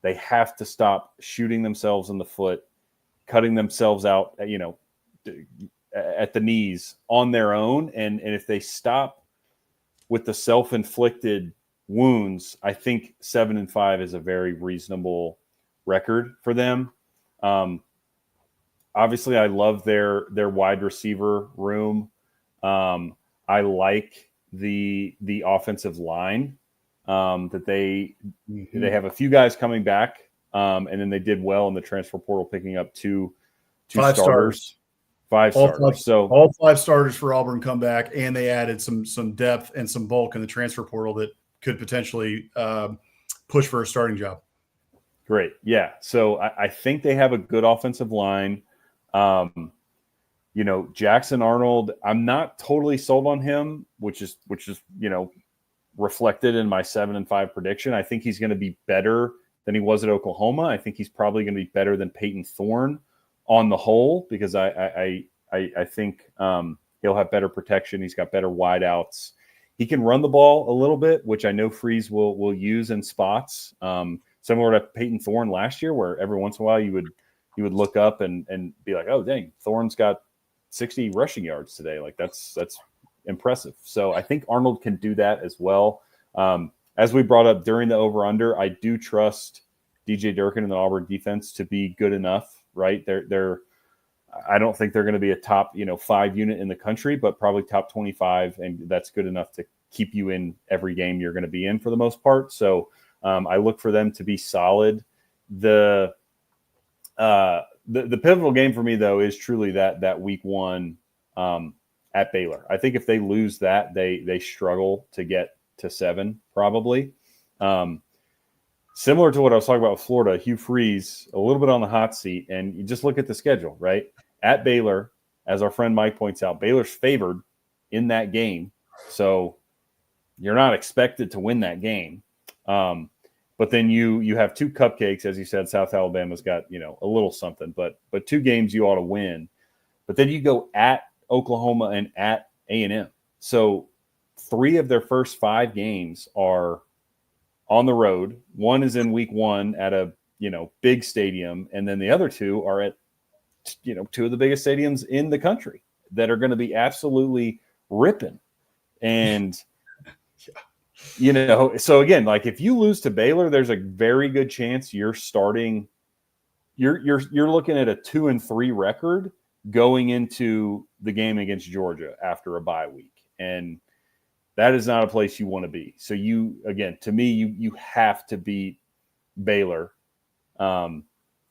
they have to stop shooting themselves in the foot, cutting themselves out, at the knees on their own. And if they stop with the self-inflicted wounds, I think 7-5 is a very reasonable record for them. Obviously, I love their wide receiver room. I like the offensive line that they have a few guys coming back, and then they did well in the transfer portal, picking up two starters. 5 starters. All 5 starters for Auburn come back, and they added some depth and some bulk in the transfer portal that could potentially push for a starting job. Great. Yeah. So I think they have a good offensive line. Jackson Arnold, I'm not totally sold on him, which is reflected in my 7-5 prediction. I think he's going to be better than he was at Oklahoma. I think he's probably going to be better than Peyton Thorne on the whole, because I think he'll have better protection. He's got better wideouts. He can run the ball a little bit, which I know Freeze will use in spots. similar to Peyton Thorne last year, where every once in a while you would look up and be like, oh, dang, Thorne's got 60 rushing yards today. Like that's impressive. So I think Arnold can do that as well. As we brought up during the over-under, I do trust DJ Durkin and the Auburn defense to be good enough, right? I don't think they're going to be a top, 5 unit in the country, but probably top 25, and that's good enough to keep you in every game you're going to be in for the most part. So I look for them to be solid. The pivotal game for me, though, is truly that week 1 at Baylor. I think if they lose that, they struggle to get to 7 probably. Similar to what I was talking about with Florida, Hugh Freeze a little bit on the hot seat, and you just look at the schedule, right? At Baylor, as our friend Mike points out, Baylor's favored in that game, so you're not expected to win that game. But then you have 2 cupcakes, as you said. South Alabama's got a little something, but 2 games you ought to win. But then you go at Oklahoma and at A&M. So 3 of their first 5 games are on the road. 1 is in week 1 at a big stadium, and then the other 2 are at 2 of the biggest stadiums in the country that are going to be absolutely ripping. And so again, like if you lose to Baylor, there's a very good chance you're starting. You're looking at a 2-3 record going into the game against Georgia after a bye week, and that is not a place you want to be. So you have to beat Baylor.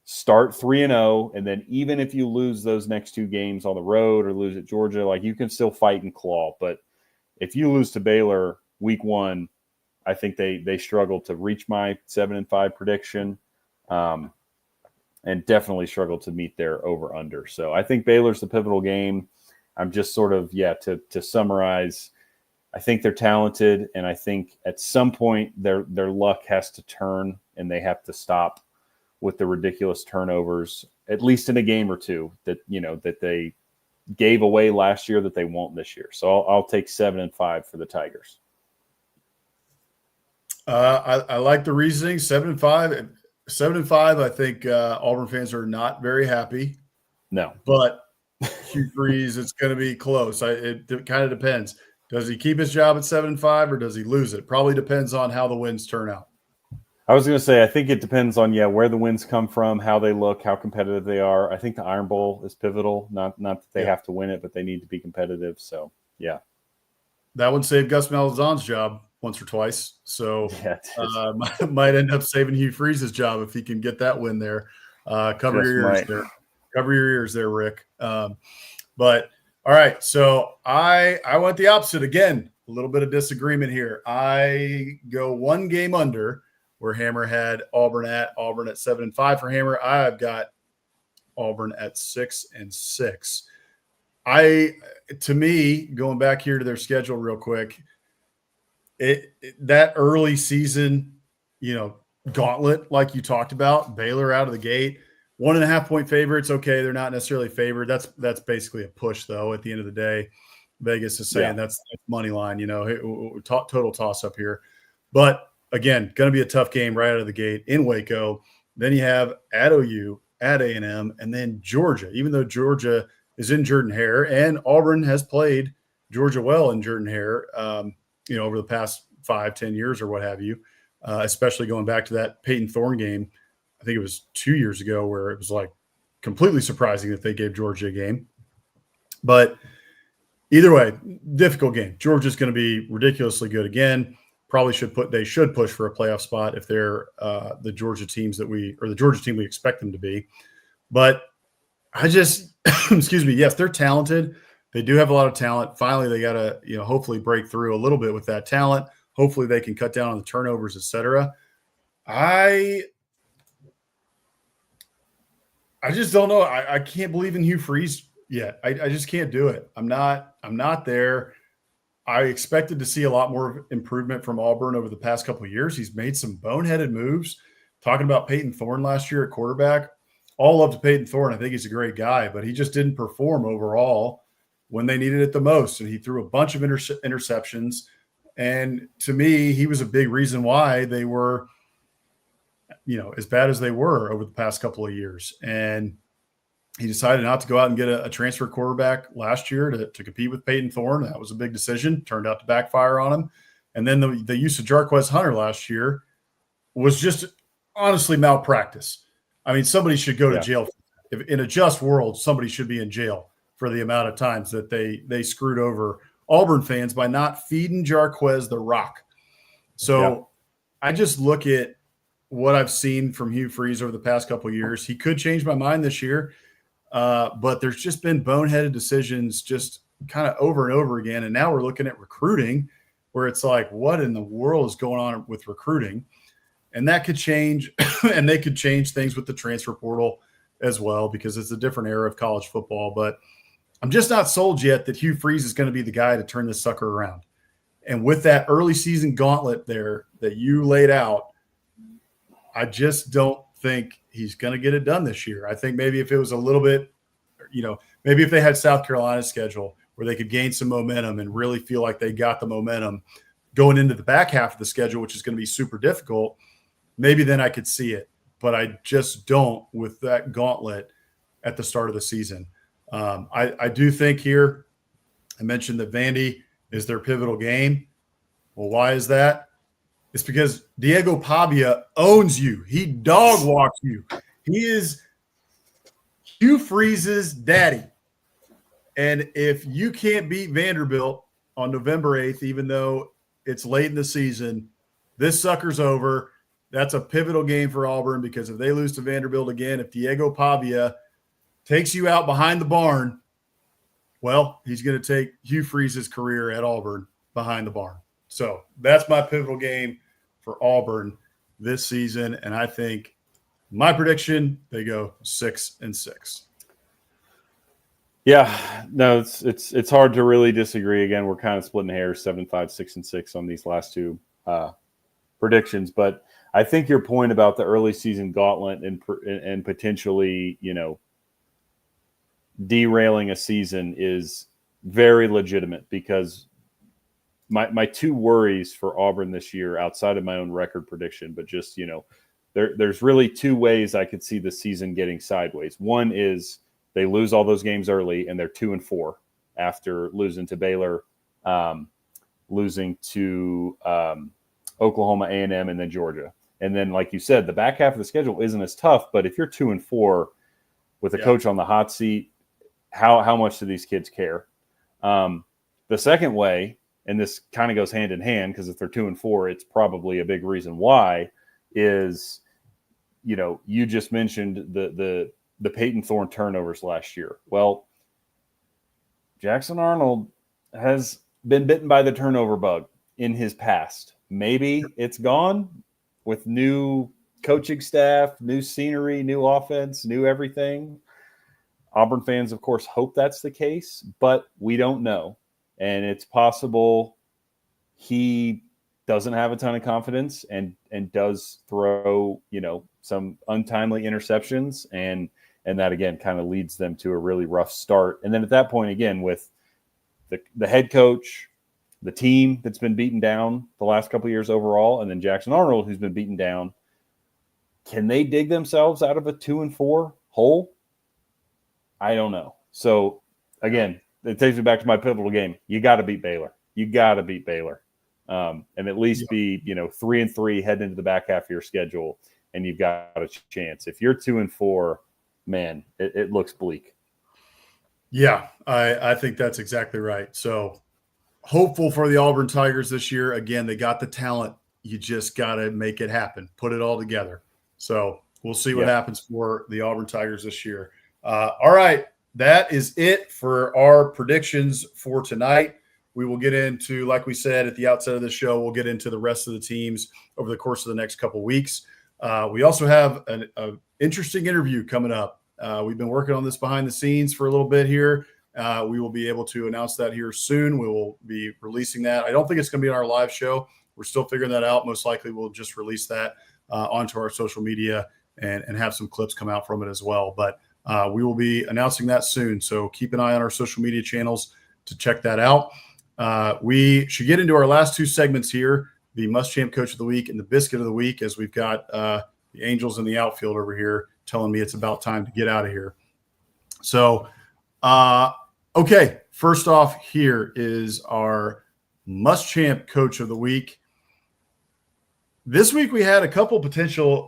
Start 3-0, and then even if you lose those next 2 games on the road or lose at Georgia, like you can still fight and claw. But if you lose to Baylor week 1, I think they struggle to reach my 7-5 prediction, and definitely struggle to meet their over/under. So I think Baylor's the pivotal game. I'm just sort of to summarize. I think they're talented, and I think at some point their luck has to turn, and they have to stop with the ridiculous turnovers, at least in a game or 2 that that they gave away last year that they won't this year. So I'll take 7-5 for the Tigers. I like the reasoning. 7-5. 7-5. I think Auburn fans are not very happy. No, but Hugh Freeze, it's going to be close. It kind of depends. Does he keep his job at 7-5 or does he lose it? Probably depends on how the wins turn out. I was going to say, I think it depends on where the wins come from, how they look, how competitive they are. I think the Iron Bowl is pivotal. Not that they have to win it, but they need to be competitive. So yeah, that would save Gus Malzahn's job once or twice. So might end up saving Hugh Freeze's job if he can get that win there. Cover your ears there. Cover your ears there, Rick. But all right, so I went the opposite again. A little bit of disagreement here. I go 1 game under, where Hammer had Auburn at 7-5 for Hammer. I've got Auburn at 6-6. To me, going back here to their schedule real quick, that early season, gauntlet like you talked about, Baylor out of the gate, 1.5 point favorites. Okay, they're not necessarily favored. That's basically a push, though. At the end of the day, Vegas is saying that's money line. Total toss up here, but again, going to be a tough game right out of the gate in Waco. Then you have at OU, at A&M, and then Georgia. Even though Georgia is in Jordan-Hare, and Auburn has played Georgia well in Jordan-Hare, over the past 5-10 years or what have you, especially going back to that Peyton Thorne game. I think it was 2 years ago where it was like completely surprising that they gave Georgia a game. But either way, difficult game. Georgia's going to be ridiculously good again. They should push for a playoff spot if they're the Georgia team we expect them to be. But I just, excuse me. Yes, they're talented. They do have a lot of talent. Finally, they got to, hopefully break through a little bit with that talent. Hopefully they can cut down on the turnovers, etc. I just don't know. I can't believe in Hugh Freeze yet. I just can't do it. I'm not there. I expected to see a lot more improvement from Auburn over the past couple of years. He's made some boneheaded moves. Talking about Peyton Thorne last year at quarterback, all love to Peyton Thorne. I think he's a great guy, but he just didn't perform overall when they needed it the most. And he threw a bunch of interceptions. And to me, he was a big reason why they were as bad as they were over the past couple of years. And he decided not to go out and get a transfer quarterback last year to compete with Peyton Thorne. That was a big decision, turned out to backfire on him. And then the use of Jarquez Hunter last year was just honestly malpractice. I mean, somebody should go to jail. If in a just world, somebody should be in jail for the amount of times that they screwed over Auburn fans by not feeding Jarquez the rock. So I just look at what I've seen from Hugh Freeze over the past couple of years. He could change my mind this year, but there's just been boneheaded decisions just kind of over and over again. And now we're looking at recruiting where it's like, what in the world is going on with recruiting? And that could change, and they could change things with the transfer portal as well because it's a different era of college football. But I'm just not sold yet that Hugh Freeze is going to be the guy to turn this sucker around. And with that early season gauntlet there that you laid out, I just don't think he's going to get it done this year. I think maybe if it was a little bit, maybe if they had South Carolina's schedule where they could gain some momentum and really feel like they got the momentum going into the back half of the schedule, which is going to be super difficult, maybe then I could see it. But I just don't with that gauntlet at the start of the season. I do think here, I mentioned that Vandy is their pivotal game. Well, why is that? It's because Diego Pavia owns you. He dog walks you. He is Hugh Freeze's daddy. And if you can't beat Vanderbilt on November 8th, even though it's late in the season, this sucker's over. That's a pivotal game for Auburn because if they lose to Vanderbilt again, if Diego Pavia takes you out behind the barn, well, he's going to take Hugh Freeze's career at Auburn behind the barn. So that's my pivotal game for Auburn this season. And I think my prediction, they go 6-6. Yeah, no, it's hard to really disagree. Again, we're kind of splitting hairs, 7-5, 6-6 on these last two predictions. But I think your point about the early season gauntlet and potentially, derailing a season is very legitimate because my two worries for Auburn this year, outside of my own record prediction, but just, there's really two ways I could see the season getting sideways. One is they lose all those games early and they're 2-4 after losing to Baylor, losing to Oklahoma A&M and then Georgia. And then, like you said, the back half of the schedule isn't as tough, but if you're 2-4 with a coach on the hot seat, how much do these kids care? The second way, and this kind of goes hand in hand because if they're 2-4, it's probably a big reason why, is, you just mentioned the Peyton Thorne turnovers last year. Well, Jackson Arnold has been bitten by the turnover bug in his past. Maybe it's gone with new coaching staff, new scenery, new offense, new everything. Auburn fans, of course, hope that's the case, but we don't know. And it's possible he doesn't have a ton of confidence and does throw, some untimely interceptions. And that, again, kind of leads them to a really rough start. And then at that point, again, with the head coach, the team that's been beaten down the last couple of years overall, and then Jackson Arnold, who's been beaten down, can they dig themselves out of a 2-4 hole? I don't know. So, again, it takes me back to my pivotal game. You got to beat Baylor. And at least be, 3-3 heading into the back half of your schedule, and you've got a chance. If you're 2-4, man, it looks bleak. Yeah, I think that's exactly right. So hopeful for the Auburn Tigers this year. Again, they got the talent. You just got to make it happen. Put it all together. So we'll see what happens for the Auburn Tigers this year. All right. That is it for our predictions for tonight. We will get into, like we said at the outset of the show, we'll get into the rest of the teams over the course of the next couple of weeks. We also have an interesting interview coming up. We've been working on this behind the scenes for a little bit here. We will be able to announce that here soon. We will be releasing that. I don't think it's going to be on our live show. We're still figuring that out. Most likely we'll just release that onto our social media and have some clips come out from it as well. But we will be announcing that soon. So keep an eye on our social media channels to check that out. We should get into our last two segments here, the Must Champ Coach of the Week and the Biscuit of the Week, as we've got The Angels in the outfield over here telling me it's about time to get out of here. So, okay, first off, here is our Muschamp Coach of the Week. This week we had a couple potential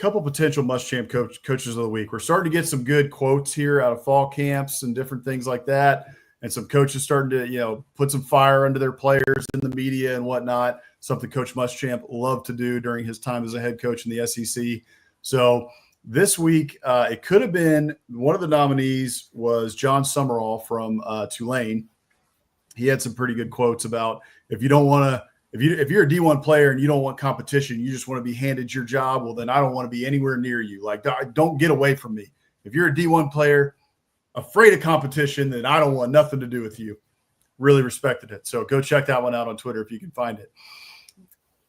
Muschamp coaches of the week. We're starting to get some good quotes here out of fall camps and different things like that, and some coaches starting to put some fire under their players in the media and whatnot. Something Coach Muschamp loved to do during his time as a head coach in the SEC. So this week, it could have been one of the nominees was John Summerall from Tulane. He had some pretty good quotes about if you're a D1 player and you don't want competition, you just want to be handed your job, well, then I don't want to be anywhere near you. Like, don't get away from me. If you're a D1 player afraid of competition, then I don't want nothing to do with you. Really respected it. So go check that one out on Twitter if you can find it.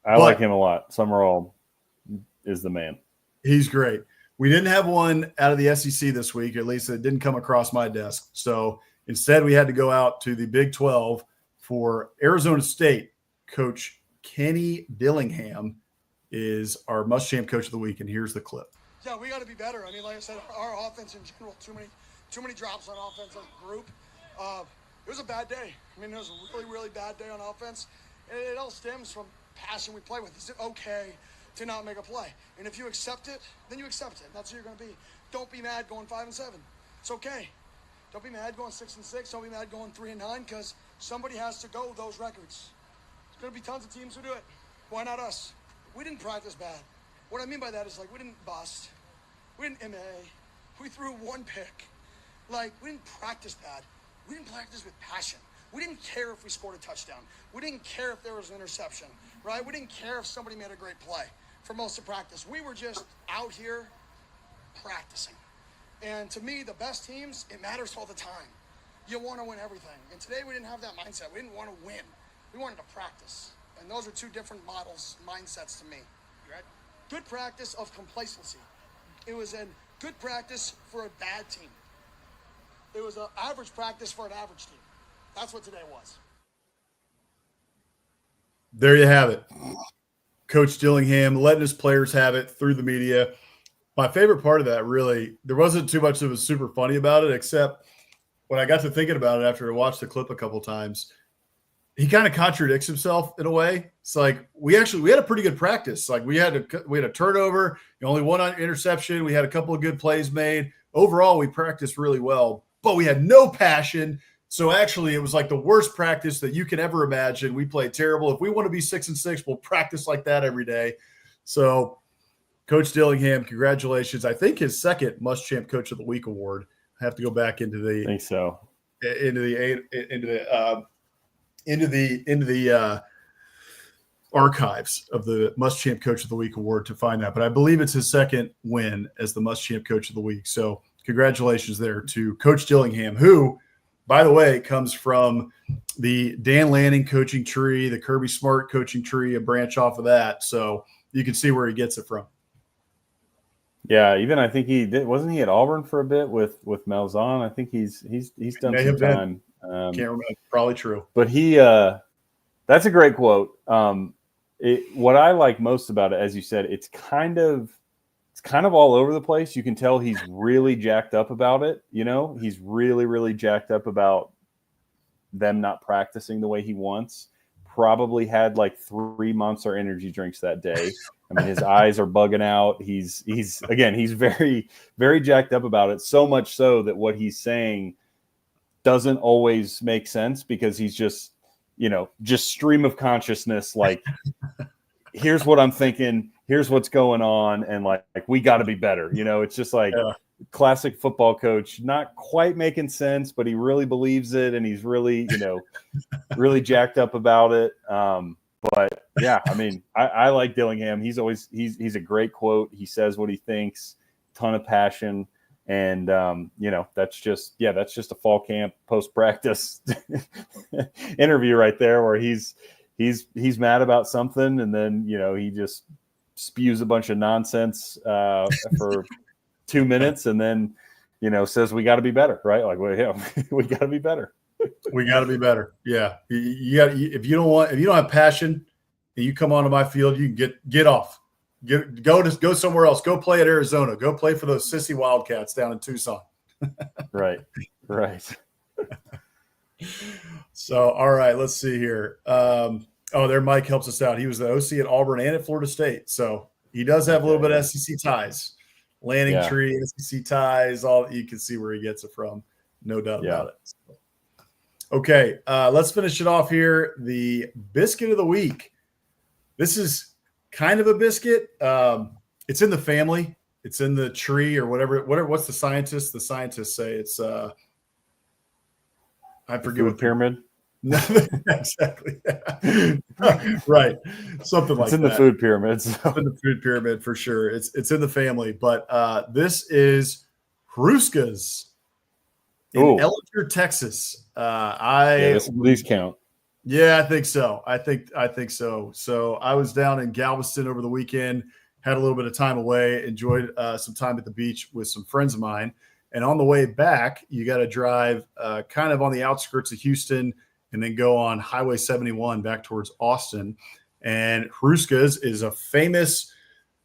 I like him a lot. Summerall is the man. He's great. We didn't have one out of the SEC this week, at least it didn't come across my desk. So instead, we had to go out to the Big 12 for Arizona State. Coach Kenny Dillingham is our Muschamp Coach of the Week, and here's the clip. Yeah, we got to be better. I mean, like I said, our offense in general, too many drops on offense as a group. It was a bad day. I mean, it was a really, really bad day on offense. And it all stems from passion we play with. Is it okay to not make a play? And if you accept it, then you accept it. That's who you're going to be. Don't be mad going 5-7. It's okay. Don't be mad going 6-6. Don't be mad going 3-9 because somebody has to go those records. There's going to be tons of teams who do it. Why not us? We didn't practice bad. What I mean by that is, like, we didn't bust. We didn't MA. We threw one pick. Like, we didn't practice bad. We didn't practice with passion. We didn't care if we scored a touchdown. We didn't care if there was an interception, right? We didn't care if somebody made a great play for most of practice. We were just out here practicing. And to me, the best teams, it matters all the time. You want to win everything. And today we didn't have that mindset. We didn't want to win. We wanted to practice. And those are two different mindsets to me. Right? Good practice of complacency. It was a good practice for a bad team. It was an average practice for an average team. That's what today was. There you have it. Coach Dillingham letting his players have it through the media. My favorite part of that, really, there wasn't too much that was super funny about it, except when I got to thinking about it after I watched the clip a couple times, he kind of contradicts himself in a way. It's like we had a pretty good practice. Like we had a turnover, only one interception. We had a couple of good plays made. Overall, we practiced really well, but we had no passion. So actually, it was like the worst practice that you can ever imagine. We played terrible. If we want to be 6-6, we'll practice like that every day. So, Coach Dillingham, congratulations! I think his second Muschamp Coach of the Week award. I have to go back into the. I think so. Into the archives of the Muschamp Coach of the Week award to find that. But I believe it's his second win as the Muschamp Coach of the Week. So, congratulations there to Coach Dillingham, who, by the way, comes from the Dan Lanning coaching tree, the Kirby Smart coaching tree, a branch off of that. So you can see where he gets it from. Yeah, even I think wasn't he at Auburn for a bit with Malzahn? I think he's done some time. Can't remember. Probably true. But that's a great quote. What I like most about it, as you said, it's kind of all over the place. You can tell he's really jacked up about it. He's really, really jacked up about them not practicing the way he wants. Probably had like 3 Monster energy drinks that day. I mean, his eyes are bugging out. He's very, very jacked up about it. So much so that what he's saying doesn't always make sense because he's just stream of consciousness. Like, here's what I'm thinking. Here's what's going on. And like we got to be better. It's just like classic football coach, not quite making sense, but he really believes it. And he's really, really jacked up about it. But yeah, I mean, I like Dillingham. He's a great quote. He says what he thinks, ton of passion. And, that's just a fall camp post-practice interview right there where he's mad about something. And then, he just spews a bunch of nonsense for 2 minutes and then, says we got to be better, right? Like, well, yeah, we got to be better. We got to be better. Yeah. You got, if you don't have passion and you come onto my field, you can get off. Go somewhere else. Go play at Arizona. Go play for those sissy Wildcats down in Tucson. Right. So, all right, let's see here. There Mike helps us out. He was the OC at Auburn and at Florida State. So he does have a little bit of SEC ties. Lanning Tree, SEC ties, all you can see where he gets it from. No doubt about it. So, okay, let's finish it off here. The biscuit of the week. This is kind of a biscuit. It's in the family. It's in the tree or whatever. What's the scientists? The scientists say it's I forget what pyramid. No, exactly. Right. Something like that. It's in the food pyramid. So. It's in the food pyramid for sure. It's in the family. But this is Hruska's in Ellinger, Texas. These count. Yeah, I think so. I think so. So I was down in Galveston over the weekend, had a little bit of time away, enjoyed some time at the beach with some friends of mine. And on the way back, you got to drive kind of on the outskirts of Houston and then go on Highway 71 back towards Austin. And Hruska's is a famous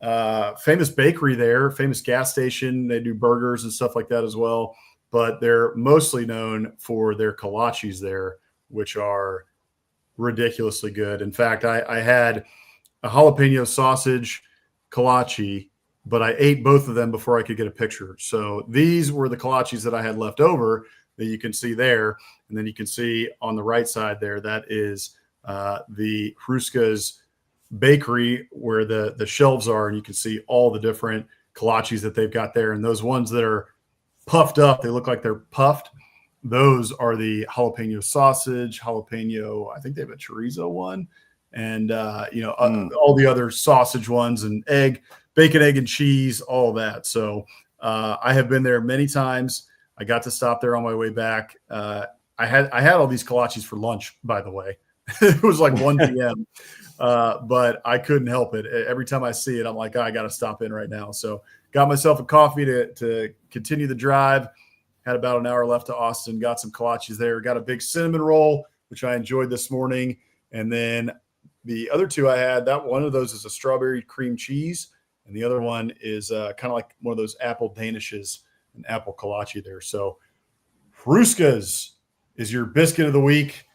bakery there, famous gas station. They do burgers and stuff like that as well. But they're mostly known for their kolaches there, which are ridiculously good. In fact, I had a jalapeno sausage kolache, but I ate both of them before I could get a picture. So these were the kolaches that I had left over that you can see there. And then you can see on the right side there, that is the Hruska's bakery where the shelves are. And you can see all the different kolaches that they've got there. And those ones that are puffed up, they look like they're puffed. Those are the jalapeno sausage, jalapeno. I think they have a chorizo one, and all the other sausage ones and bacon, egg, and cheese, all that. So I have been there many times. I got to stop there on my way back. I had all these kolaches for lunch, by the way. It was like 1 p.m., but I couldn't help it. Every time I see it, I'm like, I got to stop in right now. So got myself a coffee to continue the drive. Had about an hour left to Austin. Got some kolaches there. Got a big cinnamon roll, which I enjoyed this morning. And then the other two I had, that one of those is a strawberry cream cheese, and the other one is kind of like one of those apple danishes, an apple kolache there. So Hruska's is your biscuit of the week.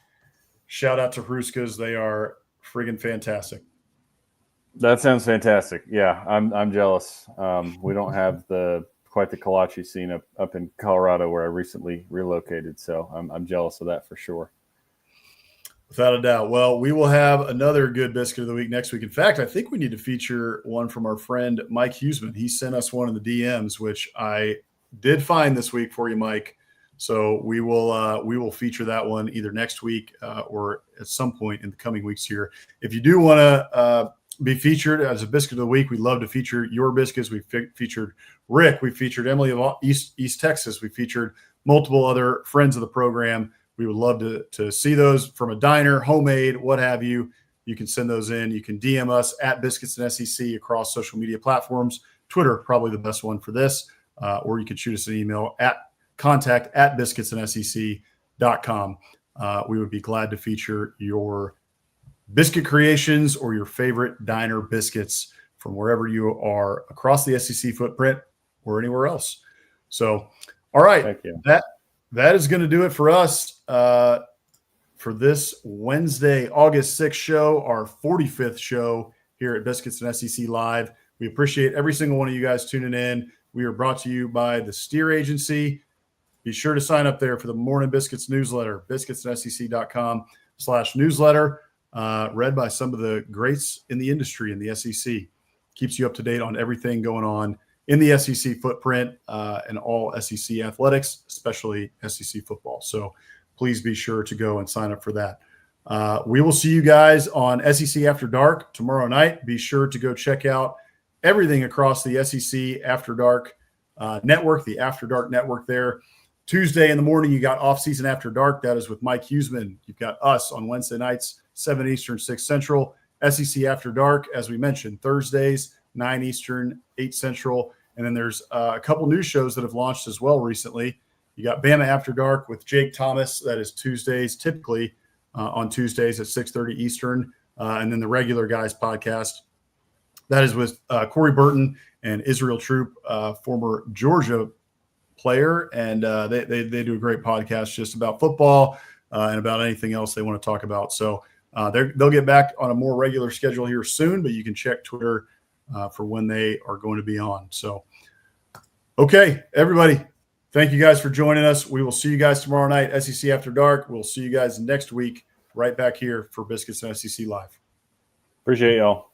Shout out to Hruska's. They are friggin' fantastic. That sounds fantastic. Yeah, I'm jealous. We don't have quite the kolache scene up in Colorado where I recently relocated. So I'm jealous of that for sure. Without a doubt. Well, we will have another good biscuit of the week next week. In fact, I think we need to feature one from our friend Mike Huseman. He sent us one in the DMs, which I did find this week for you, Mike. So we will feature that one either next week or at some point in the coming weeks here. If you do want to be featured as a biscuit of the week, we'd love to feature your biscuits. We featured Rick. We featured Emily of East Texas. We featured multiple other friends of the program. We would love to see those from a diner, homemade, what have you. You can send those in. You can DM us at Biscuits and SEC across social media platforms. Twitter, probably the best one for this. Or you can shoot us an email at contact@biscuitsandsec.com. We would be glad to feature your biscuit creations or your favorite diner biscuits from wherever you are across the SEC footprint or anywhere else. So, all right, that is going to do it for us for this Wednesday, August 6th show, our 45th show here at Biscuits and SEC Live. We appreciate every single one of you guys tuning in. We are brought to you by the Steer Agency. Be sure to sign up there for the Morning Biscuits newsletter, biscuitsandsec.com/newsletter, read by some of the greats in the industry in the SEC. Keeps you up to date on everything going on in the SEC footprint and all SEC athletics, especially SEC football. So please be sure to go and sign up for that. We will see you guys on SEC After Dark tomorrow night. Be sure to go check out everything across the SEC After Dark network, the After Dark network there. Tuesday in the morning, you got Off-Season After Dark. That is with Mike Huseman. You've got us on Wednesday nights, 7 Eastern, 6 Central. SEC After Dark, as we mentioned, Thursdays, 9 Eastern, 8 Central. And then there's a couple new shows that have launched as well recently. You got Bama After Dark with Jake Thomas. That is Tuesdays, typically on Tuesdays at 6:30 Eastern. And then the Regular Guys podcast That is with Corey Burton and Israel Troop, former Georgia player, and they do a great podcast just about football and about anything else they want to talk about. So they'll get back on a more regular schedule here soon, but you can check Twitter for when they are going to be on. So, okay, everybody, thank you guys for joining us. We will see you guys tomorrow night, SEC After Dark. We'll see you guys next week right back here for Biscuits and SEC Live. Appreciate y'all.